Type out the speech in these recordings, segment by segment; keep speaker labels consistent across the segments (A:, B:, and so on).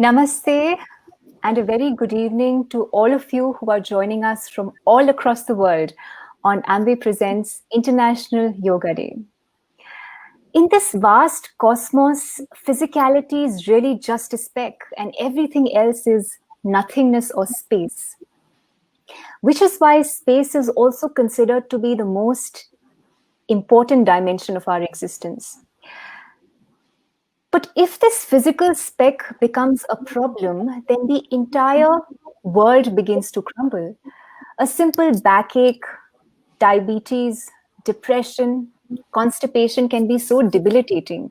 A: Namaste and a very good evening to all of you who are joining us from all across the world on Amway Presents International Yoga Day. In this vast cosmos, physicality is really just a speck and everything else is nothingness or space, which is why space is also considered to be the most important dimension of our existence. But if this physical speck becomes a problem, then the entire world begins to crumble. A simple backache, diabetes, depression, constipation can be so debilitating.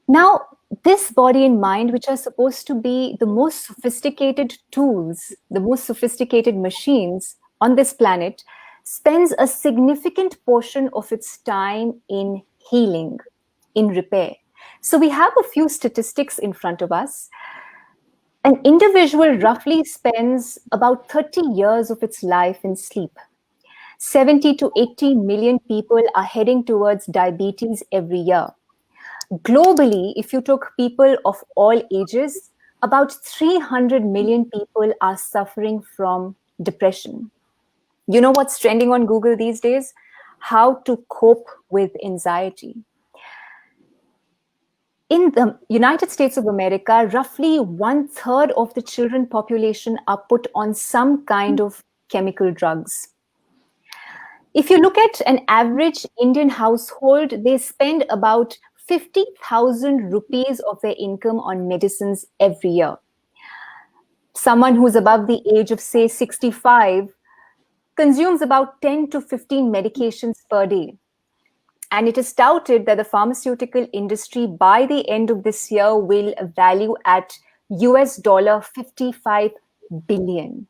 A: Now, this body and mind, which are supposed to be the most sophisticated tools, the most sophisticated machines on this planet, spends a significant portion of its time in healing, in repair. So we have a few statistics in front of us. An individual roughly spends about 30 years of its life in sleep. 70 to 80 million people are heading towards diabetes every year. Globally, if you took people of all ages, about 300 million people are suffering from depression. You know what's trending on Google these days? How to cope with anxiety. In the United States of America, roughly 1/3 of the children population are put on some kind of chemical drugs. If you look at an average Indian household, they spend about 50,000 rupees of their income on medicines every year. Someone who's above the age of, say, 65 consumes about 10 to 15 medications per day. And it is touted that the pharmaceutical industry by the end of this year will value at $55 billion.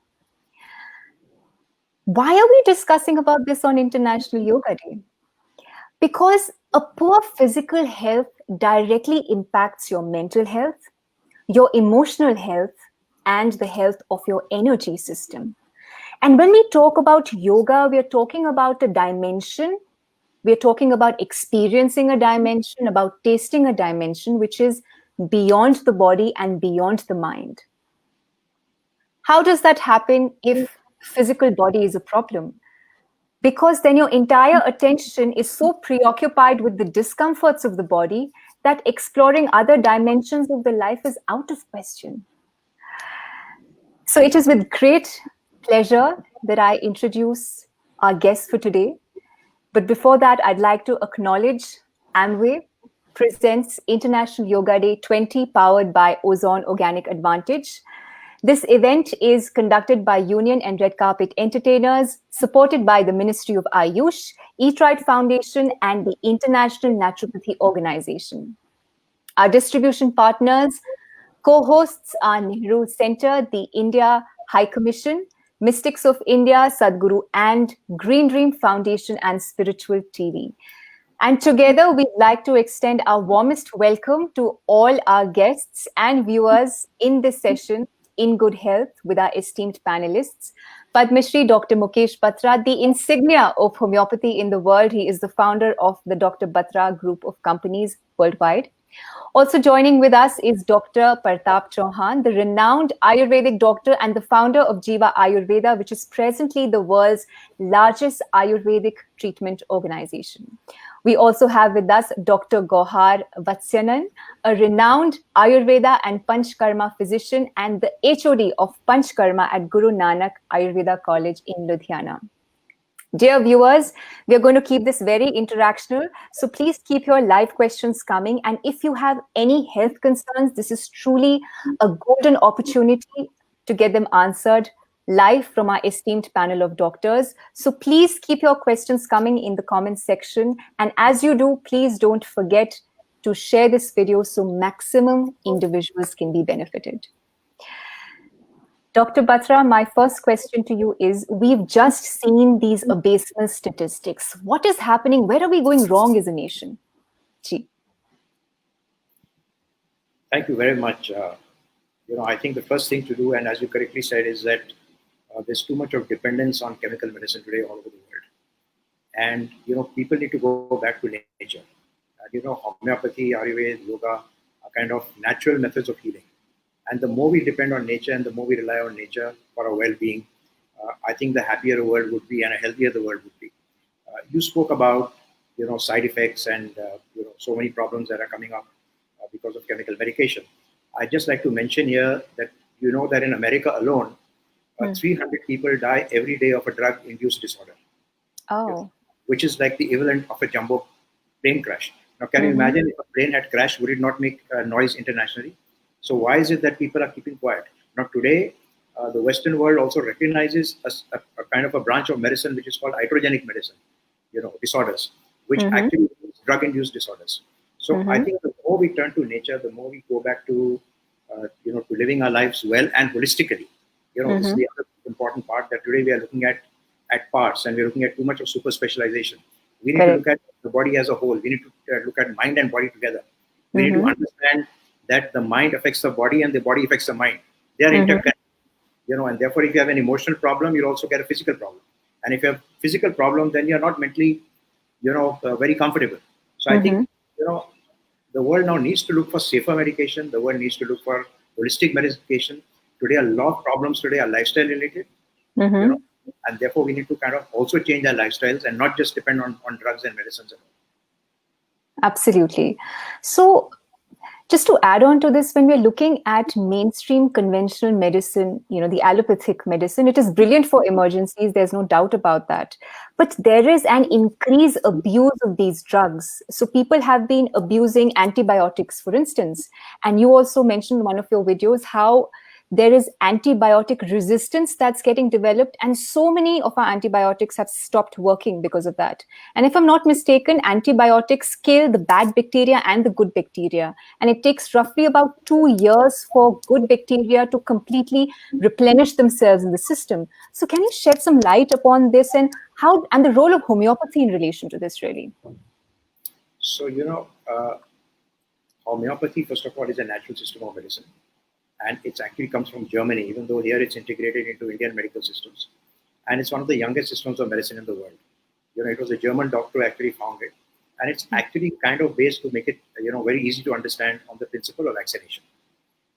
A: Why are we discussing about this on International Yoga Day? Because a poor physical health directly impacts your mental health, your emotional health, and the health of your energy system. And when we talk about yoga, we are talking about a dimension. We're talking about experiencing a dimension, about tasting a dimension, which is beyond the body and beyond the mind. How does that happen if physical body is a problem? Because then your entire attention is so preoccupied with the discomforts of the body that exploring other dimensions of the life is out of question. So it is with great pleasure that I introduce our guest for today. But before that, I'd like to acknowledge Amway presents International Yoga Day 20 powered by Ozone Organic Advantage. This event is conducted by Union and Red Carpet Entertainers, supported by the Ministry of Ayush, Eat Right Foundation, and the International Naturopathy Organization. Our distribution partners, co-hosts are Nehru Center, the India High Commission, Mystics of India, Sadhguru, and Green Dream Foundation and Spiritual TV. And together, we'd like to extend our warmest welcome to all our guests and viewers in this session in good health with our esteemed panelists. Padma Shri Dr. Mukesh Batra, the insignia of homeopathy in the world. He is the founder of the Dr. Batra group of companies worldwide. Also joining with us is Dr. Pratap Chauhan, the renowned Ayurvedic doctor and the founder of Jiva Ayurveda, which is presently the world's largest Ayurvedic treatment organization. We also have with us Dr. Gauhar Vatsyayan, a renowned Ayurveda and Panchkarma physician and the HOD of Panchkarma at Guru Nanak Ayurveda College in Ludhiana. Dear viewers, we are going to keep this very interactional. So please keep your live questions coming. And if you have any health concerns, this is truly a golden opportunity to get them answered live from our esteemed panel of doctors. So please keep your questions coming in the comments section. And as you do, please don't forget to share this video so maximum individuals can be benefited. Dr. Batra, my first question to you is, we've just seen these abysmal statistics. What is happening? Where are we going wrong as a nation? Ji.
B: Thank you very much. I think the first thing to do, and as you correctly said, is that there's too much of dependence on chemical medicine today all over the world. And, people need to go back to nature. And, homeopathy, Ayurveda, yoga are kind of natural methods of healing. And the more we depend on nature and the more we rely on nature for our well-being, I think the happier the world would be and a healthier the world would be. You spoke about side effects and so many problems that are coming up because of chemical medication. I'd just like to mention here that that in America alone, 300 people die every day of a drug-induced disorder.
A: Oh.
B: Which is like the equivalent of a jumbo plane crash. Now, can you imagine if a plane had crashed, would it not make noise internationally? So why is it that people are keeping quiet? Now, today, the Western world also recognizes a kind of a branch of medicine which is called iatrogenic medicine, disorders, which actually is drug-induced disorders. So I think the more we turn to nature, the more we go back to, to living our lives well and holistically. This is the other important part that today we are looking at parts, and we're looking at too much of super specialization. We need to look at the body as a whole. We need to look at mind and body together. We need to understand that the mind affects the body and the body affects the mind. They are interconnected, and therefore if you have an emotional problem, you'll also get a physical problem. And if you have a physical problem, then you're not mentally, very comfortable. So I think, the world now needs to look for safer medication. The world needs to look for holistic medication. Today, a lot of problems today are lifestyle related. And therefore, we need to kind of also change our lifestyles and not just depend on drugs and medicines.
A: Absolutely. So, just to add on to this, when we're looking at mainstream conventional medicine, the allopathic medicine, it is brilliant for emergencies. There's no doubt about that. But there is an increased abuse of these drugs. So people have been abusing antibiotics, for instance. And you also mentioned in one of your videos how there is antibiotic resistance that's getting developed, and so many of our antibiotics have stopped working because of that. And if I'm not mistaken, antibiotics kill the bad bacteria and the good bacteria. And it takes roughly about 2 years for good bacteria to completely replenish themselves in the system. So can you shed some light upon this and the role of homeopathy in relation to this, really?
B: So, homeopathy, first of all, is a natural system of medicine. And it actually comes from Germany, even though here it's integrated into Indian medical systems. And it's one of the youngest systems of medicine in the world. It was a German doctor who actually found it. And it's actually kind of based to make it, very easy to understand on the principle of vaccination.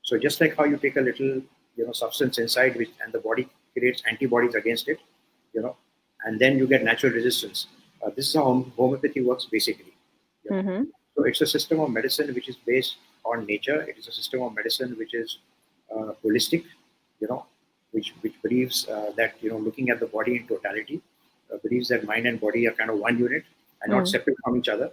B: So just like how you take a little, substance inside and the body creates antibodies against it, and then you get natural resistance. This is how homeopathy works basically. So it's a system of medicine which is based on nature. It is a system of medicine which is holistic, which believes that looking at the body in totality, believes that mind and body are kind of one unit and not separate from each other.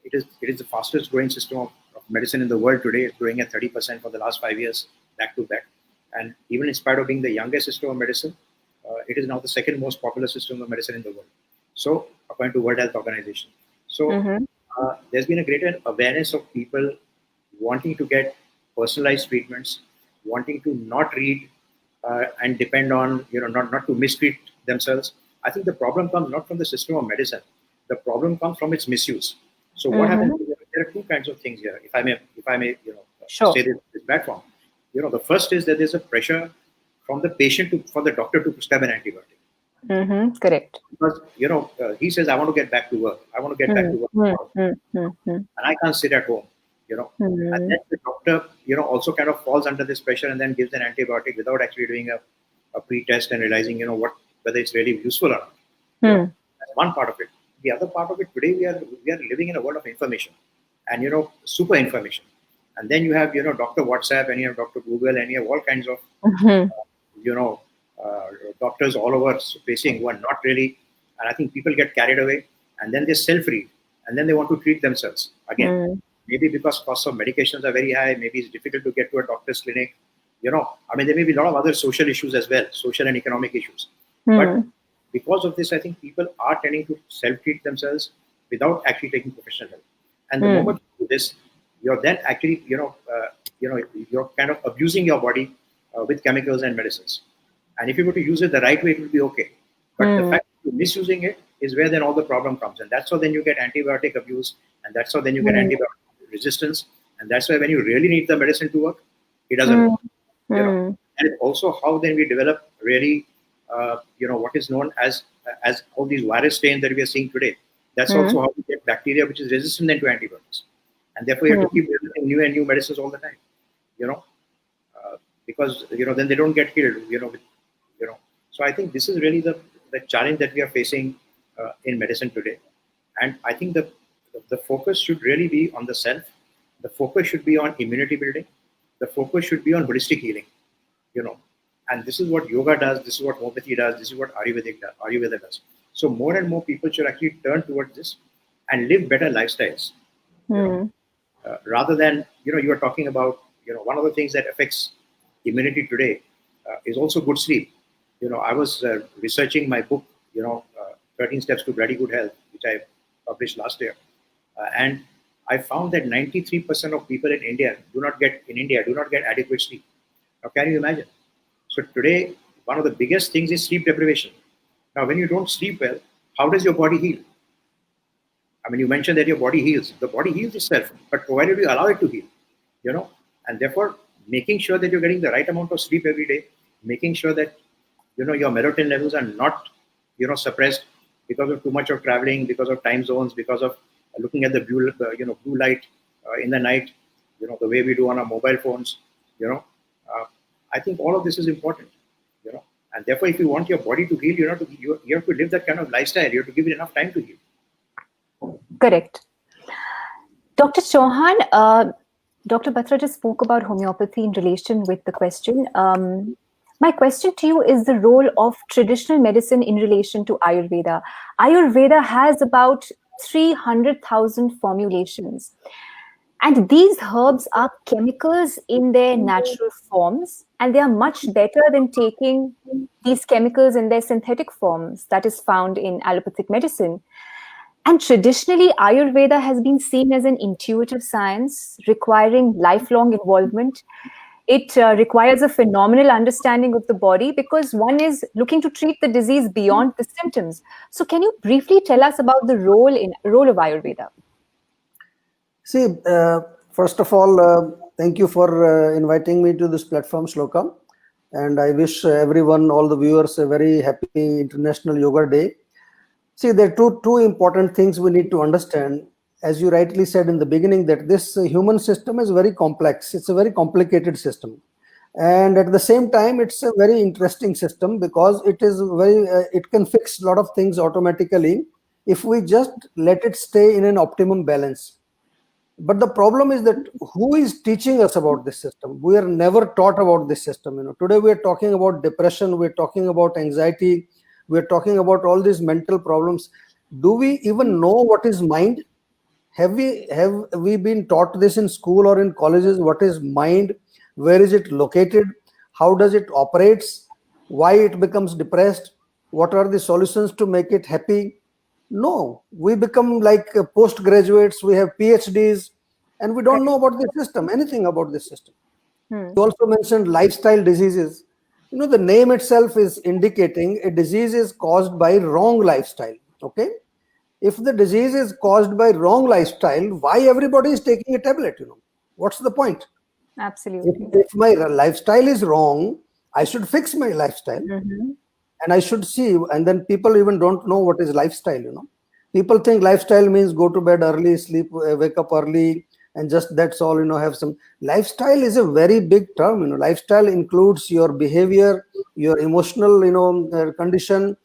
B: It is the fastest growing system of medicine in the world today. It's growing at 30% for the last 5 years, back to back. And even in spite of being the youngest system of medicine, it is now the second most popular system of medicine in the world. So, according to World Health Organization. So, there's been a greater awareness of people wanting to get personalized treatments, wanting to not read and depend on, not to mistreat themselves. I think the problem comes not from the system of medicine. The problem comes from its misuse. So, what happens? There are two kinds of things here. If I may,
A: Sure.
B: say this platform. The first is that there's a pressure from the patient for the doctor to prescribe an antibiotic.
A: Correct.
B: Because, he says, I want to get back to work. I want to get back to work. And I can't sit at home, And then the doctor, also kind of falls under this pressure and then gives an antibiotic without actually doing a pre-test and realizing, whether it's really useful or not. That's one part of it. The other part of it, today we are living in a world of information and, super information. And then you have, Dr. WhatsApp and you have Dr. Google and you have all kinds of, doctors all over facing who are not really, and I think people get carried away and then they self-read and then they want to treat themselves again. Maybe because costs of medications are very high, maybe it's difficult to get to a doctor's clinic. There may be a lot of other social issues as well, social and economic issues. But because of this, I think people are tending to self-treat themselves without actually taking professional help. And the moment you do this, you're then actually, you're kind of abusing your body with chemicals and medicines. And if you were to use it the right way, it will be okay. But the fact that you're misusing it is where then all the problem comes. And that's how then you get antibiotic abuse. And that's how then you get antibiotic resistance. And that's why when you really need the medicine to work, it doesn't work. And it's also how then we develop really, what is known as all these virus strains that we are seeing today. That's also how we get bacteria which is resistant then to antibiotics. And therefore, you have to keep developing new and new medicines all the time, you know, because, then they don't get killed, So I think this is really the challenge that we are facing in medicine today. And I think the focus should really be on the self. The focus should be on immunity building. The focus should be on holistic healing, you know. And this is what yoga does. This is what homeopathy does. This is what Ayurveda does. So more and more people should actually turn towards this and live better lifestyles. Rather than, you are talking about, one of the things that affects immunity today is also good sleep. I was researching my book, 13 Steps to Bloody Good Health, which I published last year. And I found that 93% of people in India do not get adequate sleep. Now, can you imagine? So today, one of the biggest things is sleep deprivation. Now, when you don't sleep well, how does your body heal? I mean, you mentioned that your body heals. The body heals itself, but provided you allow it to heal, and therefore making sure that you're getting the right amount of sleep every day, making sure that, your melatonin levels are not, suppressed because of too much of traveling, because of time zones, because of looking at the blue light in the night, the way we do on our mobile phones, I think all of this is important, and therefore if you want your body to heal, you have to live that kind of lifestyle. You have to give it enough time to heal.
A: Correct. Dr. Chauhan, Dr. Batra just spoke about homeopathy in relation with the question. My question to you is the role of traditional medicine in relation to Ayurveda. Ayurveda has about 300,000 formulations. And these herbs are chemicals in their natural forms, and they are much better than taking these chemicals in their synthetic forms that is found in allopathic medicine. And traditionally, Ayurveda has been seen as an intuitive science requiring lifelong involvement. It requires a phenomenal understanding of the body because one is looking to treat the disease beyond the symptoms. So can you briefly tell us about the role of Ayurveda?
C: See, first of all, thank you for inviting me to this platform, Shloka. And I wish everyone, all the viewers, a very happy International Yoga Day. See, there are two important things we need to understand. As you rightly said in the beginning, that this human system is very complex. It's a very complicated system. And at the same time, it's a very interesting system because it is it can fix a lot of things automatically if we just let it stay in an optimum balance. But the problem is that who is teaching us about this system? We are never taught about this system. Today we are talking about depression, we're talking about anxiety, we're talking about all these mental problems. Do we even know what is mind? Have we been taught this in school or in colleges? What is mind? Where is it located? How does it operates? Why it becomes depressed? What are the solutions to make it happy? No, we become like postgraduates, we have PhDs, and we don't know about the system, anything about this system. You also mentioned lifestyle diseases. The name itself is indicating a disease is caused by wrong lifestyle. Okay. If the disease is caused by wrong lifestyle, why everybody is taking a tablet? What's the point?
A: Absolutely.
C: If my lifestyle is wrong, I should fix my lifestyle. And I should see, and then people even don't know what is lifestyle. People think lifestyle means go to bed early, sleep, wake up early, and just that's all. Have some lifestyle is a very big term. Lifestyle includes your behavior, your emotional, condition,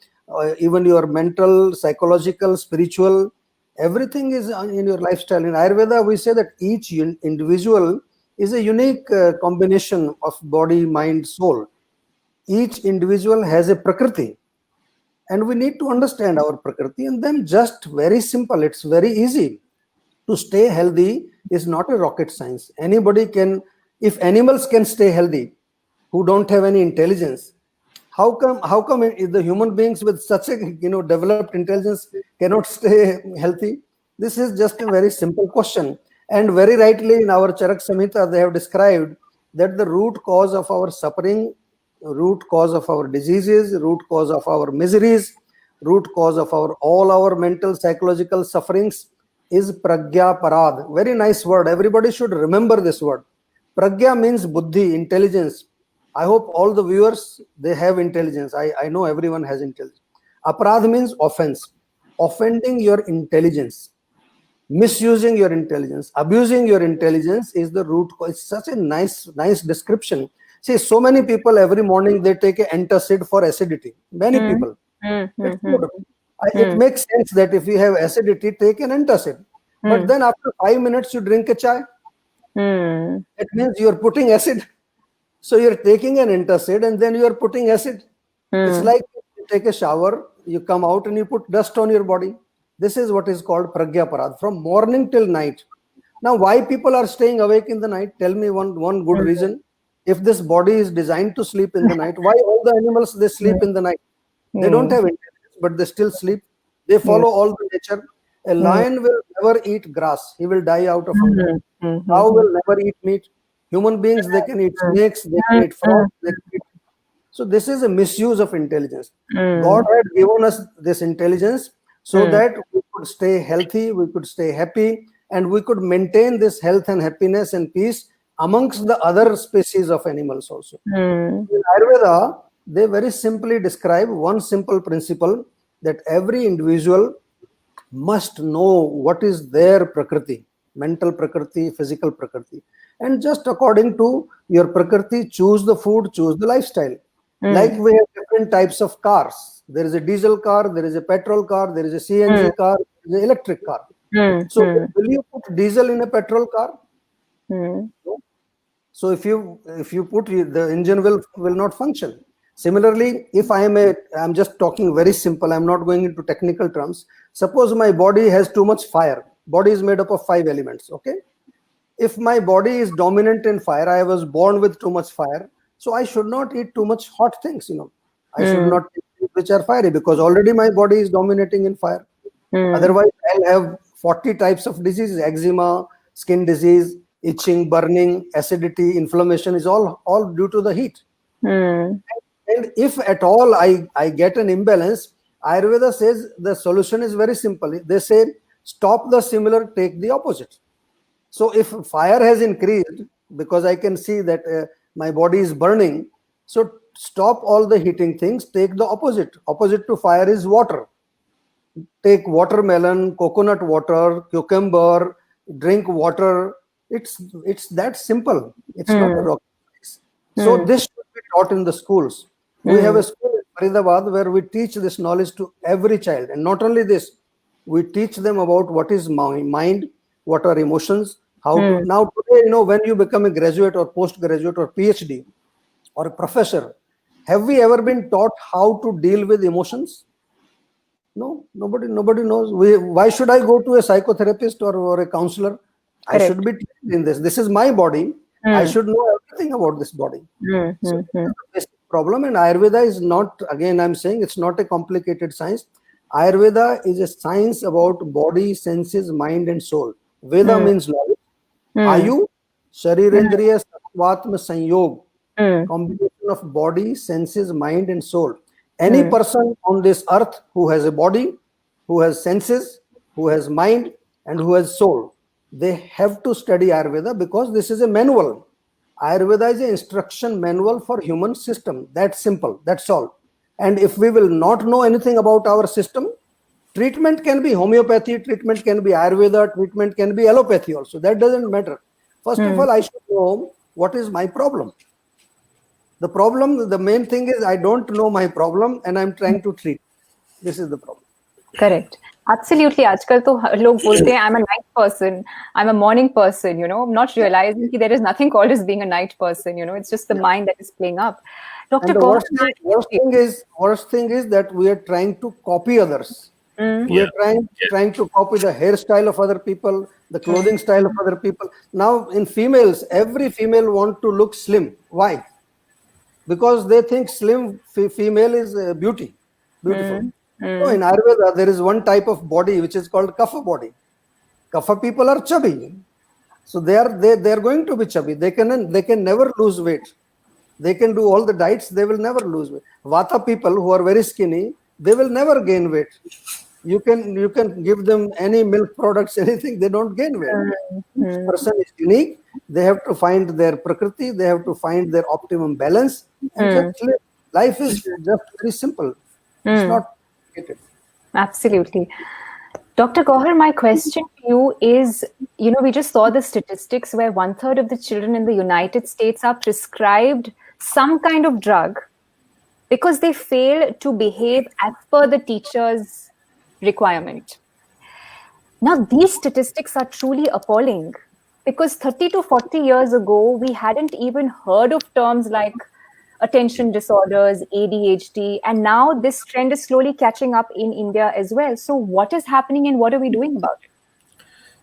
C: even your mental, psychological, spiritual. Everything is in your lifestyle. In Ayurveda, we say that each individual is a unique combination of body, mind, soul. Each individual has a prakriti, and we need to understand our prakriti. And then just very simple, it's very easy to stay healthy. Is not a rocket science. Anybody can. If animals can stay healthy who don't have any intelligence, how come the human beings with such a developed intelligence cannot stay healthy? This is just a very simple question. And very rightly in our Charak Samhita they have described that the root cause of our suffering, root cause of our diseases, root cause of our miseries, root cause of all our mental psychological sufferings is pragya parad. Very nice word. Everybody should remember this word. Pragya means buddhi, intelligence. I hope all the viewers, they have intelligence. I know everyone has intelligence. Aparadh means offense. offending your intelligence, misusing your intelligence, abusing your intelligence is the root cause. It's such a nice description. See, so many people every morning they take an antacid for acidity. Many people. It's good. It makes sense that if you have acidity, take an antacid. But then after 5 minutes, you drink a chai. It means you're putting acid. So you're taking an antacid and then you're putting acid. It's like you take a shower, you come out and you put dust on your body. This is what is called pragya parad, from morning till night. Now, why people are staying awake in the night? Tell me one good reason. If this body is designed to sleep in the night, why all the animals they sleep in the night? They don't have intelligence, but they still sleep. They follow all the nature. A lion will never eat grass. He will die out of hunger. Cow will never eat meat. Human beings, they can eat snakes, they can eat frogs, they can eat. So this is a misuse of intelligence. God had given us this intelligence so that we could stay healthy, we could stay happy, and we could maintain this health and happiness and peace amongst the other species of animals also. In Ayurveda, they very simply describe one simple principle, that every individual must know what is their prakriti, mental prakriti, physical prakriti, and just according to your prakriti, choose the food, choose the lifestyle. Like we have different types of cars. There is a diesel car, there is a petrol car, there is a CNG car, there is an electric car. So will you put diesel in a petrol car? No. So if you put, the engine will not function. Similarly, if I'm just talking very simple, I'm not going into technical terms. Suppose my body has too much fire. Body is made up of 5 elements. Okay. If my body is dominant in fire, I was born with too much fire. So I should not eat too much hot things, I should not eat things which are fiery, because already my body is dominating in fire. Otherwise, I'll have 40 types of diseases: eczema, skin disease, itching, burning, acidity, inflammation is all due to the heat. And if at all I get an imbalance, Ayurveda says the solution is very simple. They say, stop the similar, take the opposite. So if fire has increased, because I can see that my body is burning, so stop all the heating things, take the opposite. Opposite to fire is water. Take watermelon, coconut water, cucumber, drink water. It's that simple. It's not a rocket science. So this should be taught in the schools. We have a school in Faridabad where we teach this knowledge to every child. And not only this, we teach them about what is mind, what are emotions, how to. Now today, when you become a graduate or postgraduate or PhD or a professor, have we ever been taught how to deal with emotions? No, nobody knows. Why should I go to a psychotherapist or a counselor? Correct. I should be trained in this. This is my body. I should know everything about this body. So this is the basic problem. And Ayurveda is not, again, I'm saying it's not a complicated science. Ayurveda is a science about body, senses, mind, and soul. Veda means knowledge. Ayu, Sharirendriya, Sattvatma, Sanyog. Combination of body, senses, mind, and soul. Any person on this earth who has a body, who has senses, who has mind, and who has soul, they have to study Ayurveda, because this is a manual. Ayurveda is an instruction manual for human system. That's simple. That's all. And if we will not know anything about our system, treatment can be homeopathy, treatment can be Ayurveda, treatment can be allopathy also. That doesn't matter. First of all, I should know what is my problem. The main thing is I don't know my problem and I'm trying to treat. This is the problem.
A: Correct. Absolutely. आजकल तो लोग बोलते हैं I'm a night person, I'm a morning person, not realizing that there is nothing called as being a night person, it's just the mind that is playing up. Dr.
C: And the worst thing is that we are trying to copy others. We are trying to copy the hairstyle of other people, the clothing style of other people. Now in females, every female want to look slim. Why? Because they think slim female is beautiful. So in Ayurveda, there is one type of body which is called kapha body. Kapha people are chubby, so they are going to be chubby. They can never lose weight. They can do all the diets, they will never lose weight. Vata people who are very skinny, they will never gain weight. You can give them any milk products, anything, they don't gain weight. Each person is unique. They have to find their prakriti. They have to find their optimum balance. And just live. Life is just very simple. It's not complicated.
A: Absolutely. Dr. Gauhar, my question to you is, we just saw the statistics where 1/3 of the children in the United States are prescribed some kind of drug because they fail to behave as per the teacher's requirement. Now, these statistics are truly appalling because 30 to 40 years ago, we hadn't even heard of terms like attention disorders, ADHD, and now this trend is slowly catching up in India as well. So, what is happening and what are we doing about it?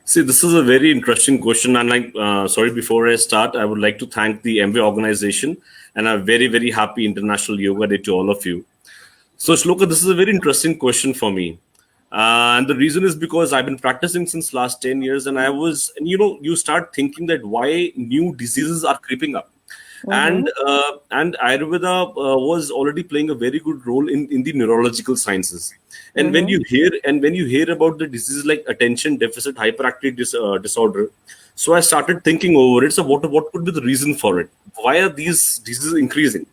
D: See, this is a very interesting question, and sorry, before I start, I would like to thank the Amway organization and a very, very happy International Yoga Day to all of you. So, Shloka, this is a very interesting question for me. And the reason is because I've been practicing since last 10 years, and you start thinking that why new diseases are creeping up. And Ayurveda was already playing a very good role in the neurological sciences. And when you hear about the diseases like attention deficit hyperactivity disorder, so I started thinking over it. So what could be the reason for it? Why are these diseases increasing?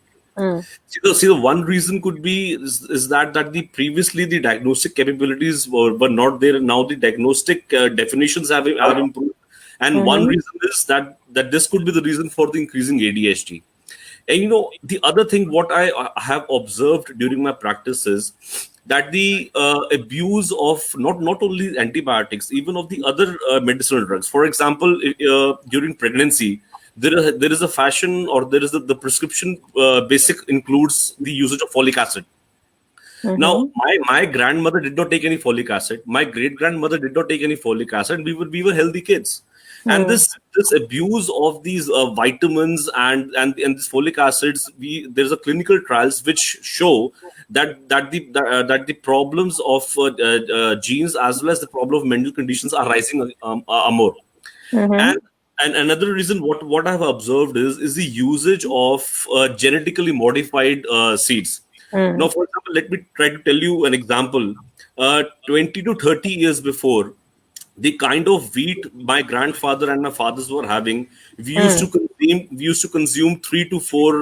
D: See, the one reason could be is that the previously the diagnostic capabilities were not there. Now the diagnostic definitions have improved, and one reason is that this could be the reason for the increasing ADHD. And the other thing what I have observed during my practice is that the abuse of not only antibiotics, even of the other medicinal drugs. For example, during pregnancy, there is a fashion, or there is the prescription basic includes the usage of folic acid. Now, my grandmother did not take any folic acid. My great grandmother did not take any folic acid. We were healthy kids, and this abuse of these vitamins and these folic acids, there's a clinical trials which show that the problems of genes as well as the problem of mental conditions are rising more. And another reason what I've observed is the usage of genetically modified seeds. Now, for example, let me try to tell you an example. 20 to 30 years before, the kind of wheat my grandfather and my fathers were having, we used to consume 3 to 4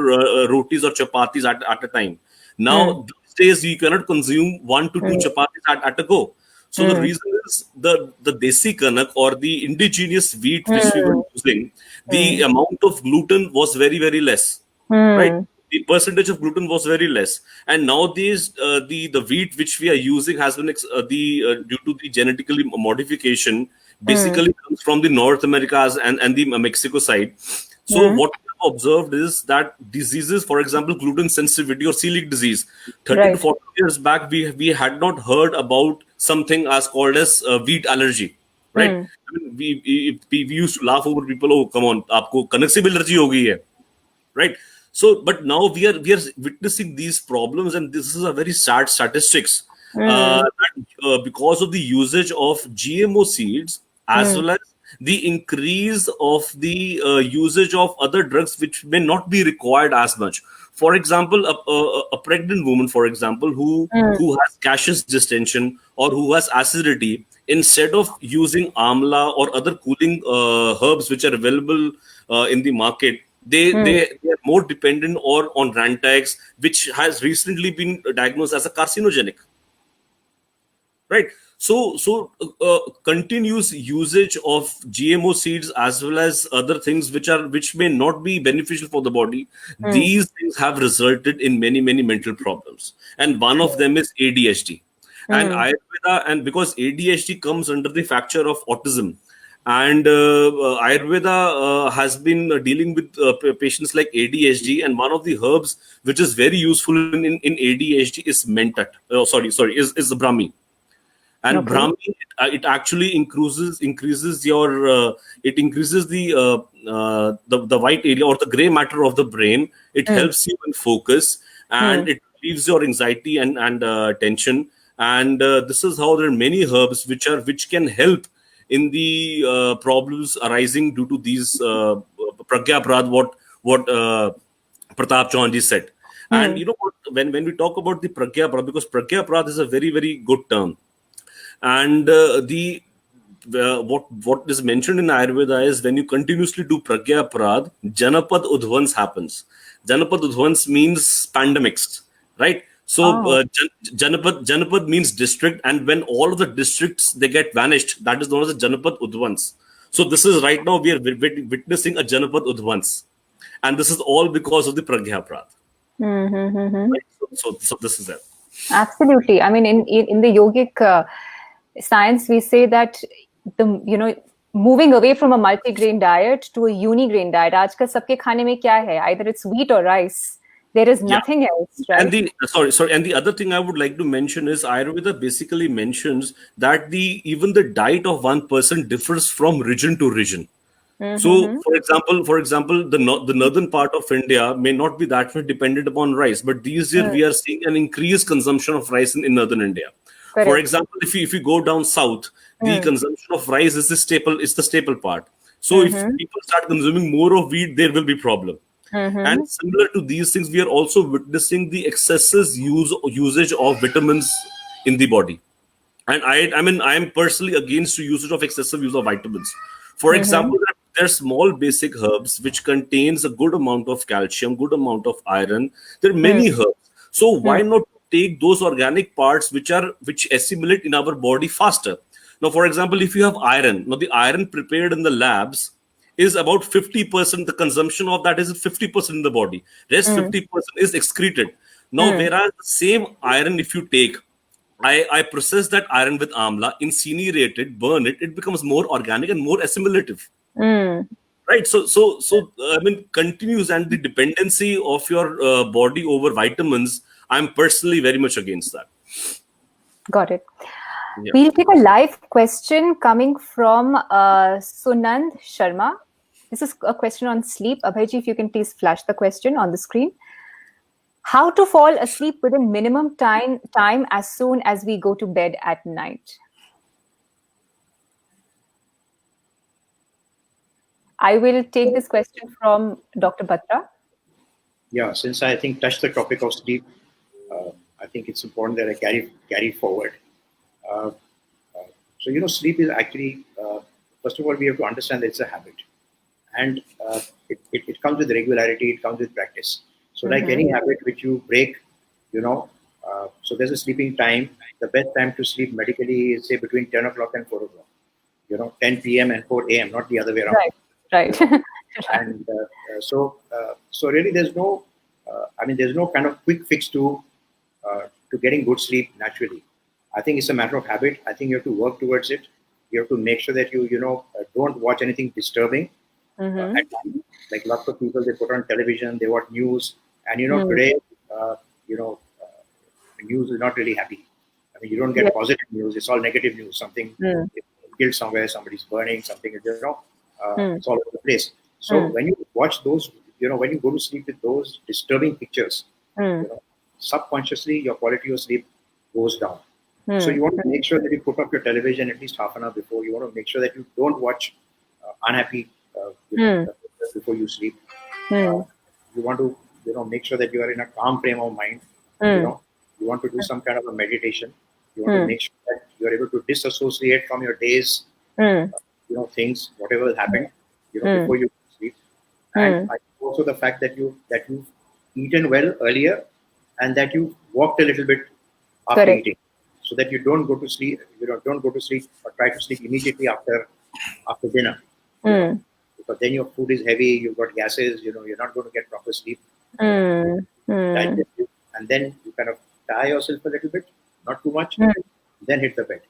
D: rotis or chapatis at a time. Now, these days, you cannot consume 1 to 2 chapatis at a go. So the reason is the desi kanak, or the indigenous wheat which we were using, the amount of gluten was very, very less, right? The percentage of gluten was very less, and nowadays the wheat which we are using has been due to the genetically modification, basically comes from the North Americas and the Mexico side. So what we have observed is that diseases, for example, gluten sensitivity or celiac disease, 30 to 40 years back, we had not heard about something as called as wheat allergy, right? I mean, we used to laugh over people. Oh, come on, आपको कनक से भी allergy हो गई है, right? So, but now we are witnessing these problems, and this is a very sad statistics that, because of the usage of GMO seeds, as well as the increase of the usage of other drugs which may not be required as much. For example, a pregnant woman, for example, who has gaseous distension or who has acidity, instead of using amla or other cooling herbs which are available in the market, they are more dependent on Rantax, which has recently been diagnosed as a carcinogenic. Right. So continuous usage of GMO seeds as well as other things which may not be beneficial for the body, these things have resulted in many mental problems, and one of them is ADHD. And Ayurveda, and because ADHD comes under the factor of autism, and Ayurveda has been dealing with patients like ADHD, and one of the herbs which is very useful in ADHD is mentat. Is the Brahmi. And Brahmi, it actually increases your it increases the white area or the gray matter of the brain. It helps you in focus, and it relieves your anxiety and tension. And this is how there are many herbs which can help in the problems arising due to these pragya prad, what Pratap Chauhan said. And you know what, when we talk about the pragya prad, because pragya prad is a very, very good term, and what is mentioned in Ayurveda is when you continuously do pragya prad, janapad udvans happens. Janapad udvans means pandemics, right? So Janapad means district, and when all of the districts they get vanished, that is known as a Janapad Udvans. So this is right now we are witnessing a Janapad Udvans, and this is all because of the Pragya Prat. Right? So this is it.
A: Absolutely. I mean, in the yogic science, we say that moving away from a multi-grain diet to a uni-grain diet. आजकल सबके खाने में क्या है? Either it's wheat or rice. There is nothing else, right?
D: And the other thing I would like to mention is Ayurveda basically mentions that even the diet of one person differs from region to region. So, for example, the northern part of India may not be that much dependent upon rice, but these years we are seeing an increased consumption of rice in northern India.
A: Correct.
D: For example, if you go down south, the consumption of rice is the staple part. So, if people start consuming more of wheat, there will be problem. And similar to these things, we are also witnessing the excessive usage of vitamins in the body. And I mean, I am personally against the usage of excessive use of vitamins. For example, there are small basic herbs which contains a good amount of calcium, good amount of iron. There are many herbs. So why not take those organic parts which assimilate in our body faster? Now, for example, if you have iron, now the iron prepared in the labs is about 50%. The consumption of that is 50% in the body. Rest 50% is excreted. Now, whereas the same iron, if you take, I process that iron with amla, incinerate it, burn it, it becomes more organic and more assimilative. Right. So I mean, continues, and the dependency of your body over vitamins, I'm personally very much against that.
A: Got it.
D: Yeah.
A: We'll take a live question coming from Sunand Sharma. This is a question on sleep. Abhayji, if you can please flash the question on the screen. How to fall asleep within minimum time as soon as we go to bed at night? I will take this question from Dr. Batra.
B: Yeah, since I think touched the topic of sleep, I think it's important that I carry forward. So sleep is actually, first of all, we have to understand that it's a habit, and it comes with regularity. It comes with practice. So like any habit which you break, so there's a sleeping time. The best time to sleep medically is say between 10 o'clock and 4 o'clock. 10 p.m. and 4 a.m., not the other way around.
A: Right.
B: And so really there's no kind of quick fix to getting good sleep naturally. I think it's a matter of habit. I think you have to work towards it. You have to make sure that you don't watch anything disturbing. At times, like lots of people, they put on television, they watch news, and today, news is not really happy. I mean, you don't get positive news; it's all negative news. Something killed somewhere, somebody's burning, something it's all over the place. So when you watch those, when you go to sleep with those disturbing pictures, subconsciously your quality of sleep goes down. So you want to make sure that you put up your television at least half an hour before. You want to make sure that you don't watch unhappy before you sleep. You want to make sure that you are in a calm frame of mind. You want to do some kind of a meditation. You want to make sure that you are able to disassociate from your days, things, whatever has happened, before you sleep. And also the fact that you've eaten well earlier and that you walked a little bit after eating, so that you don't go to sleep. Don't go to sleep or try to sleep immediately after dinner. Because then your food is heavy, you've got gases, you're not going to get proper sleep. And then you kind of tie yourself a little bit, not too much, then hit the bed.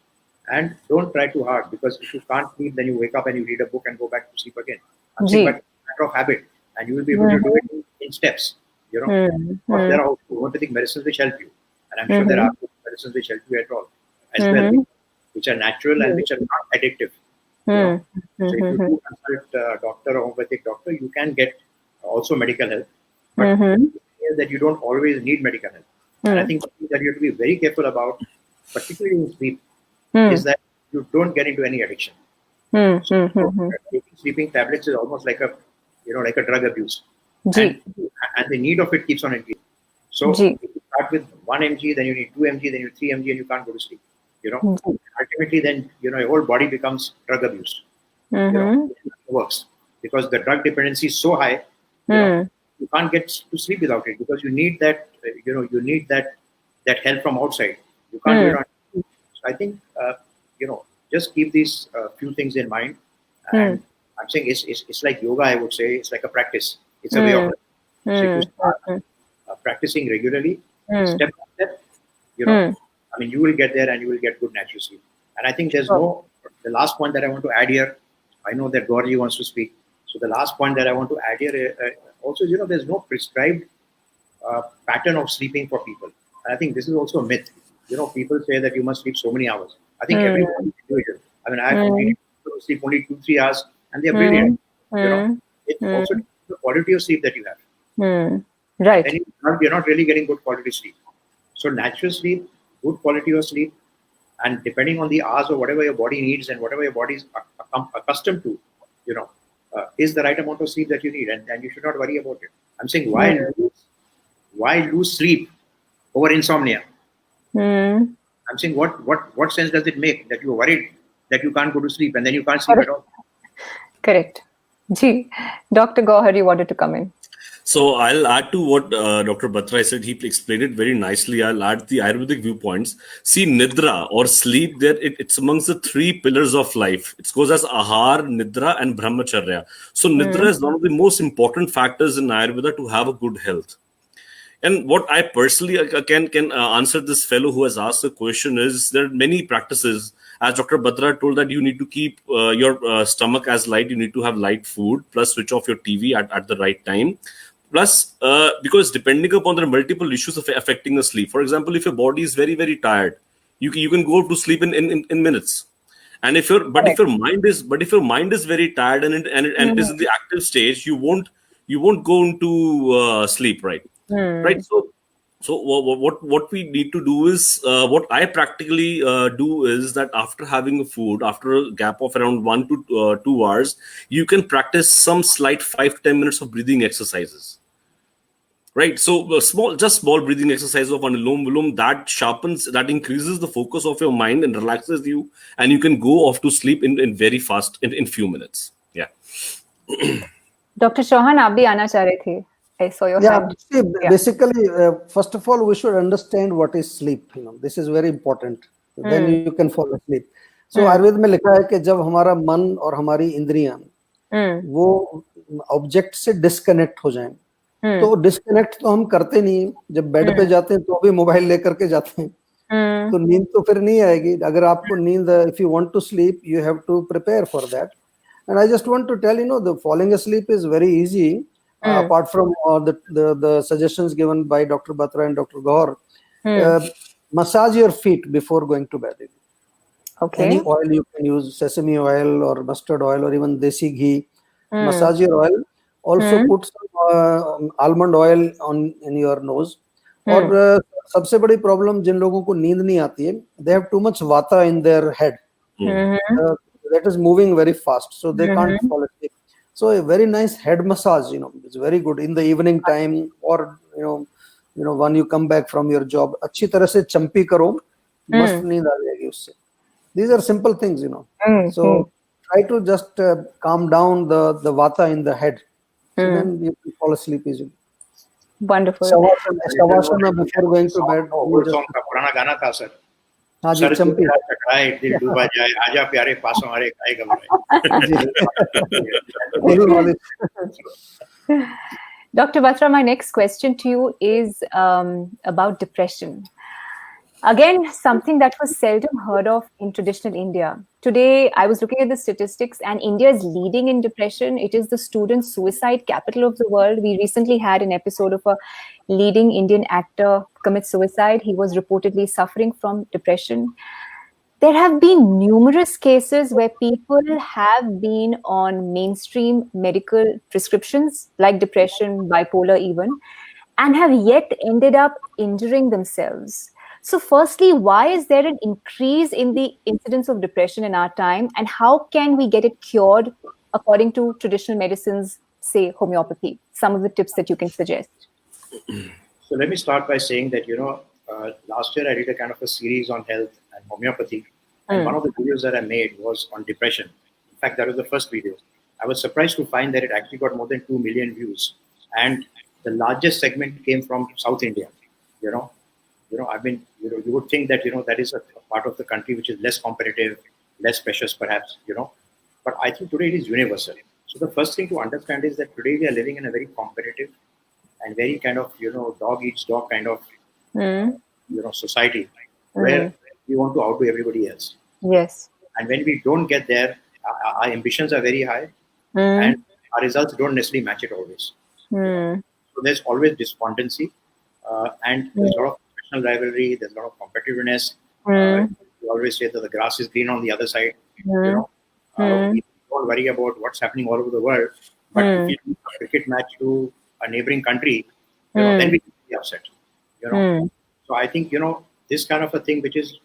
B: And don't try too hard, because if you can't sleep, then you wake up and you read a book and go back to sleep again. I'm saying that's a matter of habit, and you will be able to do it in steps. But there are homeopathic medicines which help you, and I'm sure there are medicines which help you at all, as well, which are natural and which are not addictive. So if you do consult a doctor or homeopathic doctor, you can get also medical help. But that you don't always need medical help. And I think something that you have to be very careful about, particularly in sleep, is that you don't get into any addiction. So taking sleeping tablets is almost like a drug abuse. And the need of it keeps on increasing. So if you start with 1 mg, then you need 2 mg, then you need 3 mg, and you can't go to sleep. Ultimately, then your whole body becomes drug abused. It works because the drug dependency is so high. You can't get to sleep without it, because you need that. You need that that help from outside. You can't do it on. So I think just keep these few things in mind. And I'm saying it's like yoga. I would say it's like a practice. It's a way of life. So if you start practicing regularly, step by step, I mean, you will get there and you will get good natural sleep. And I think there's the last point that I want to add here. I know that Gauraji wants to speak. So the last point that I want to add here also is, there's no prescribed pattern of sleeping for people. And I think this is also a myth. People say that you must sleep so many hours. I think everyone is individual. I mean, I have people who sleep only 2-3 hours and they're brilliant. It's also the quality of sleep that you have.
A: Right.
B: And you're not really getting good quality sleep. So natural sleep, good quality of sleep, and depending on the hours or whatever your body needs and whatever your body is accustomed to, is the right amount of sleep that you need, and you should not worry about it. I'm saying why lose sleep over insomnia? I'm saying what sense does it make that you're worried that you can't go to sleep and then you can't sleep at all?
A: Correct. Gee, Dr. Gauhar, you wanted to come in.
D: So I'll add to what Dr. Batra said. He explained it very nicely. I'll add the Ayurvedic viewpoints. See, Nidra or sleep, it's amongst the 3 pillars of life. It goes as Ahar, Nidra, and Brahmacharya. So Nidra is one of the most important factors in Ayurveda to have a good health. And what I personally can answer this fellow who has asked the question is there are many practices. As Dr. Batra told that you need to keep your stomach as light. You need to have light food, plus switch off your TV at the right time. Plus, because depending upon the multiple issues affecting the sleep. For example, if your body is very, very tired, you can go to sleep in minutes. And if your mind is very tired and it is in the active stage, you won't go into sleep, right? Right. So what we need to do is what I practically do is that after having a food, after a gap of around 1 to 2 hours, you can practice some slight 5 to 10 minutes of breathing exercises. Right. So small breathing exercise of Anulom Vilom that increases the focus of your mind and relaxes you, and you can go off to sleep in very fast in few minutes. Yeah.
A: Dr. Chauhan, आप भी आना चाह रहे थे. I saw your hand.
C: See, basically, first of all, we should understand what is sleep. This is very important. Then you can fall asleep. So Ayurveda में लिखा है कि जब हमारा मन और हमारी इंद्रियां वो ऑब्जेक्ट से डिस्कनेक्ट हो जाएं, तो डिस्कनेक्ट तो हम करते नहीं. जब बेड पे जाते हैं तो भी मोबाइल लेकर के जाते हैं, तो नींद तो फिर नहीं आएगी. अगर आपको नींद, if you want to sleep, you have to prepare for that. And I just want to tell the falling asleep is very easy. Apart from the suggestions given by Dr. Batra and Dr. Gauhar, massage your feet before going to bed.
A: Okay.
C: Any oil you can use, sesame oil or mustard oil or even desi ghee. Massage your oil. Also put some almond oil in your nose. और सबसे बड़ी problem जिन लोगों को नींद नहीं आती है, they have too much vata in their head. That is moving very fast, so they can't fall asleep. So a very nice head massage, is very good in the evening time, or when you come back from your job, अच्छी तरह से चंपी करो, मस्त नींद आ जाएगी उससे. These are simple things, So try to just calm down the vata in the head, so then you can fall asleep easily.
A: Wonderful.
C: Shavasana before going to bed.
B: वो song का पुराना गाना था सर.
C: हाँ जी, चंपी.
B: चकराए दिल डूबा जाए, आजा प्यारे पास हमारे काहे घबराए.
A: Dr. Batra, my next question to you is about depression. Again, something that was seldom heard of in traditional India. Today, I was looking at the statistics, and India is leading in depression. It is the student suicide capital of the world. We recently had an episode of a leading Indian actor commit suicide. He was reportedly suffering from depression. There have been numerous cases where people have been on mainstream medical prescriptions like depression, bipolar even, and have yet ended up injuring themselves. So firstly, why is there an increase in the incidence of depression in our time, and how can we get it cured according to traditional medicines, say homeopathy? Some of the tips that you can suggest.
B: So let me start by saying that, last year I did a kind of a series on health and homeopathy. And one of the videos that I made was on depression. In fact, that was the first video. I was surprised to find that it actually got more than 2 million views. And the largest segment came from South India, You would think that, that is a part of the country which is less competitive, less precious perhaps, but I think today it is universal. So the first thing to understand is that today we are living in a very competitive and very kind of, dog eats dog kind of, society where we want to outdo everybody else.
A: Yes.
B: And when we don't get there, our ambitions are very high
A: Mm.
B: and our results don't necessarily match it always.
A: Mm.
B: So there's always despondency, and there's a lot of professional rivalry. There's a lot of competitiveness. We always say that the grass is green on the other side. We don't worry about what's happening all over the world. But if you lose a cricket match to a neighboring country, then we can be upset. So I think this kind of a thing, which is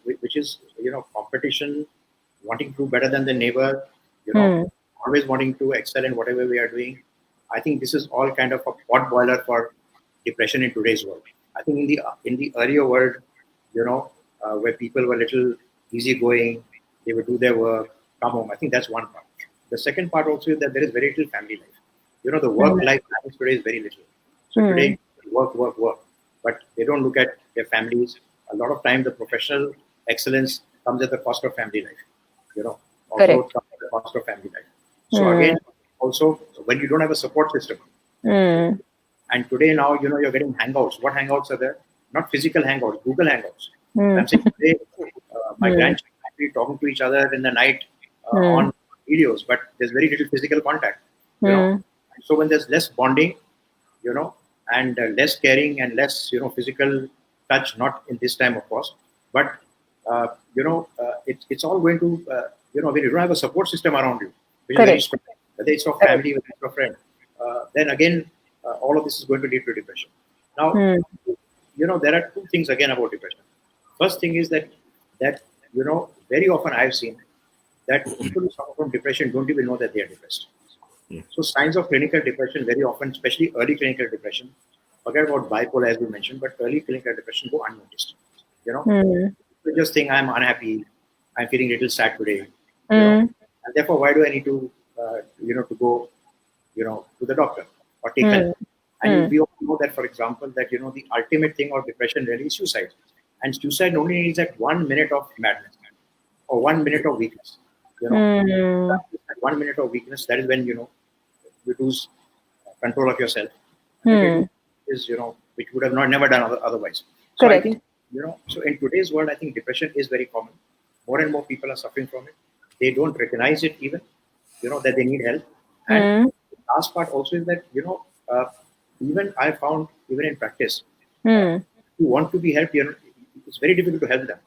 B: competition, wanting to do better than the neighbor, always wanting to excel in whatever we are doing. I think this is all kind of a pot boiler for depression in today's world. I think in the earlier world, where people were little easygoing, they would do their work, come home. I think that's one part. The second part also is that there is very little family life. The work-life balance today is very little. So today, work, but they don't look at their families. A lot of time, the professional excellence comes at the cost of family life. Also
A: Correct.
B: comes at the cost of family life. So again, also when you don't have a support system, and today now you're getting hangouts. What hangouts are there? Not physical hangouts, Google hangouts. I'm saying today, my grandchildren are actually talking to each other in the night on videos, but there's very little physical contact. So when there's less bonding, and less caring and less physical touch, not in this time of course, but it's all going to when you don't have a support system around you, which is very strong, whether it's your family, whether it's your friend, then again all of this is going to lead to depression. Now, there are two things again about depression. First thing is that very often I've seen that people who suffer from depression don't even know that they are depressed. So signs of clinical depression very often, especially early clinical depression, forget about bipolar as we mentioned, but early clinical depression go unnoticed. You just think I'm unhappy, I'm feeling a little sad today, and therefore why do I need to to go to the doctor or take help? And we all know that, for example, that the ultimate thing of depression really is suicide, and suicide only needs that 1 minute of madness or 1 minute of weakness. That 1 minute of weakness, that is when you lose control of yourself. Is which would have never done otherwise. So
A: Correct.
B: I think so in today's world, I think depression is very common. More and more people are suffering from it. They don't recognize it even, that they need help. And the last part also is that even I found even in practice, who want to be helped, it's very difficult to help them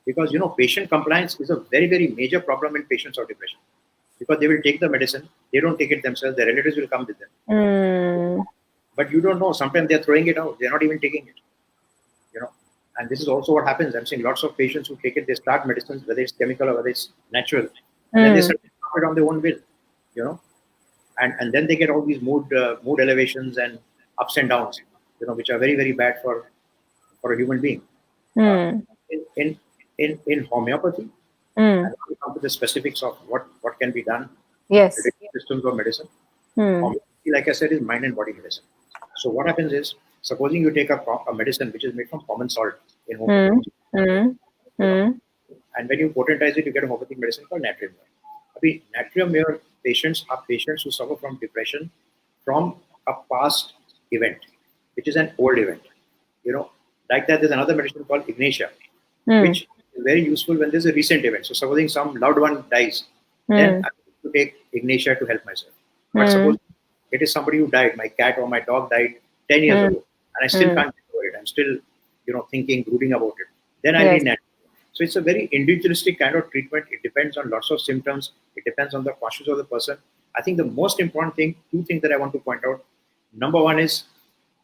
B: because patient compliance is a very, very major problem in patients of depression because they will take the medicine, they don't take it themselves, their relatives will come with them. But you don't know. Sometimes they're throwing it out. They're not even taking it. And this is also what happens. I'm seeing lots of patients who take it. They start medicines, whether it's chemical or whether it's natural, and then they start it on their own will. And then they get all these mood elevations and ups and downs, which are very, very bad for a human being. In homeopathy, and I'll come to the specifics of what can be done.
A: Yes.
B: The different systems of medicine. Homeopathy, like I said, is mind and body medicine. So what happens is, supposing you take a medicine which is made from common salt in homeopathy, and when you potentize it, you get a homeopathic medicine called natrium. Natrium patients are patients who suffer from depression from a past event, which is an old event. Like that, there's another medicine called Ignatia, which is very useful when there's a recent event. So supposing some loved one dies, then I have to take Ignatia to help myself. But suppose it is somebody who died, my cat or my dog died 10 years ago, and I still can't get over it. I'm still, thinking, brooding about it. Then I need natrium. So it's a very individualistic kind of treatment. It depends on lots of symptoms. It depends on the conscience of the person. I think the most important thing, two things that I want to point out. Number one is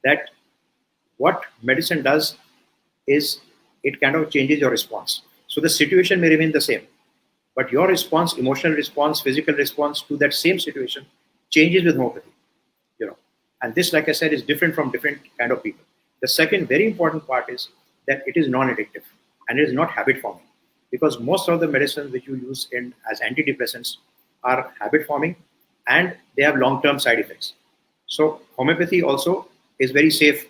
B: that what medicine does is it kind of changes your response. So the situation may remain the same, but your response, emotional response, physical response to that same situation changes with homeopathy. And this, like I said, is different from different kind of people. The second very important part is that it is non-addictive and it is not habit forming, because most of the medicines which you use as antidepressants are habit forming and they have long-term side effects. So homeopathy also is very safe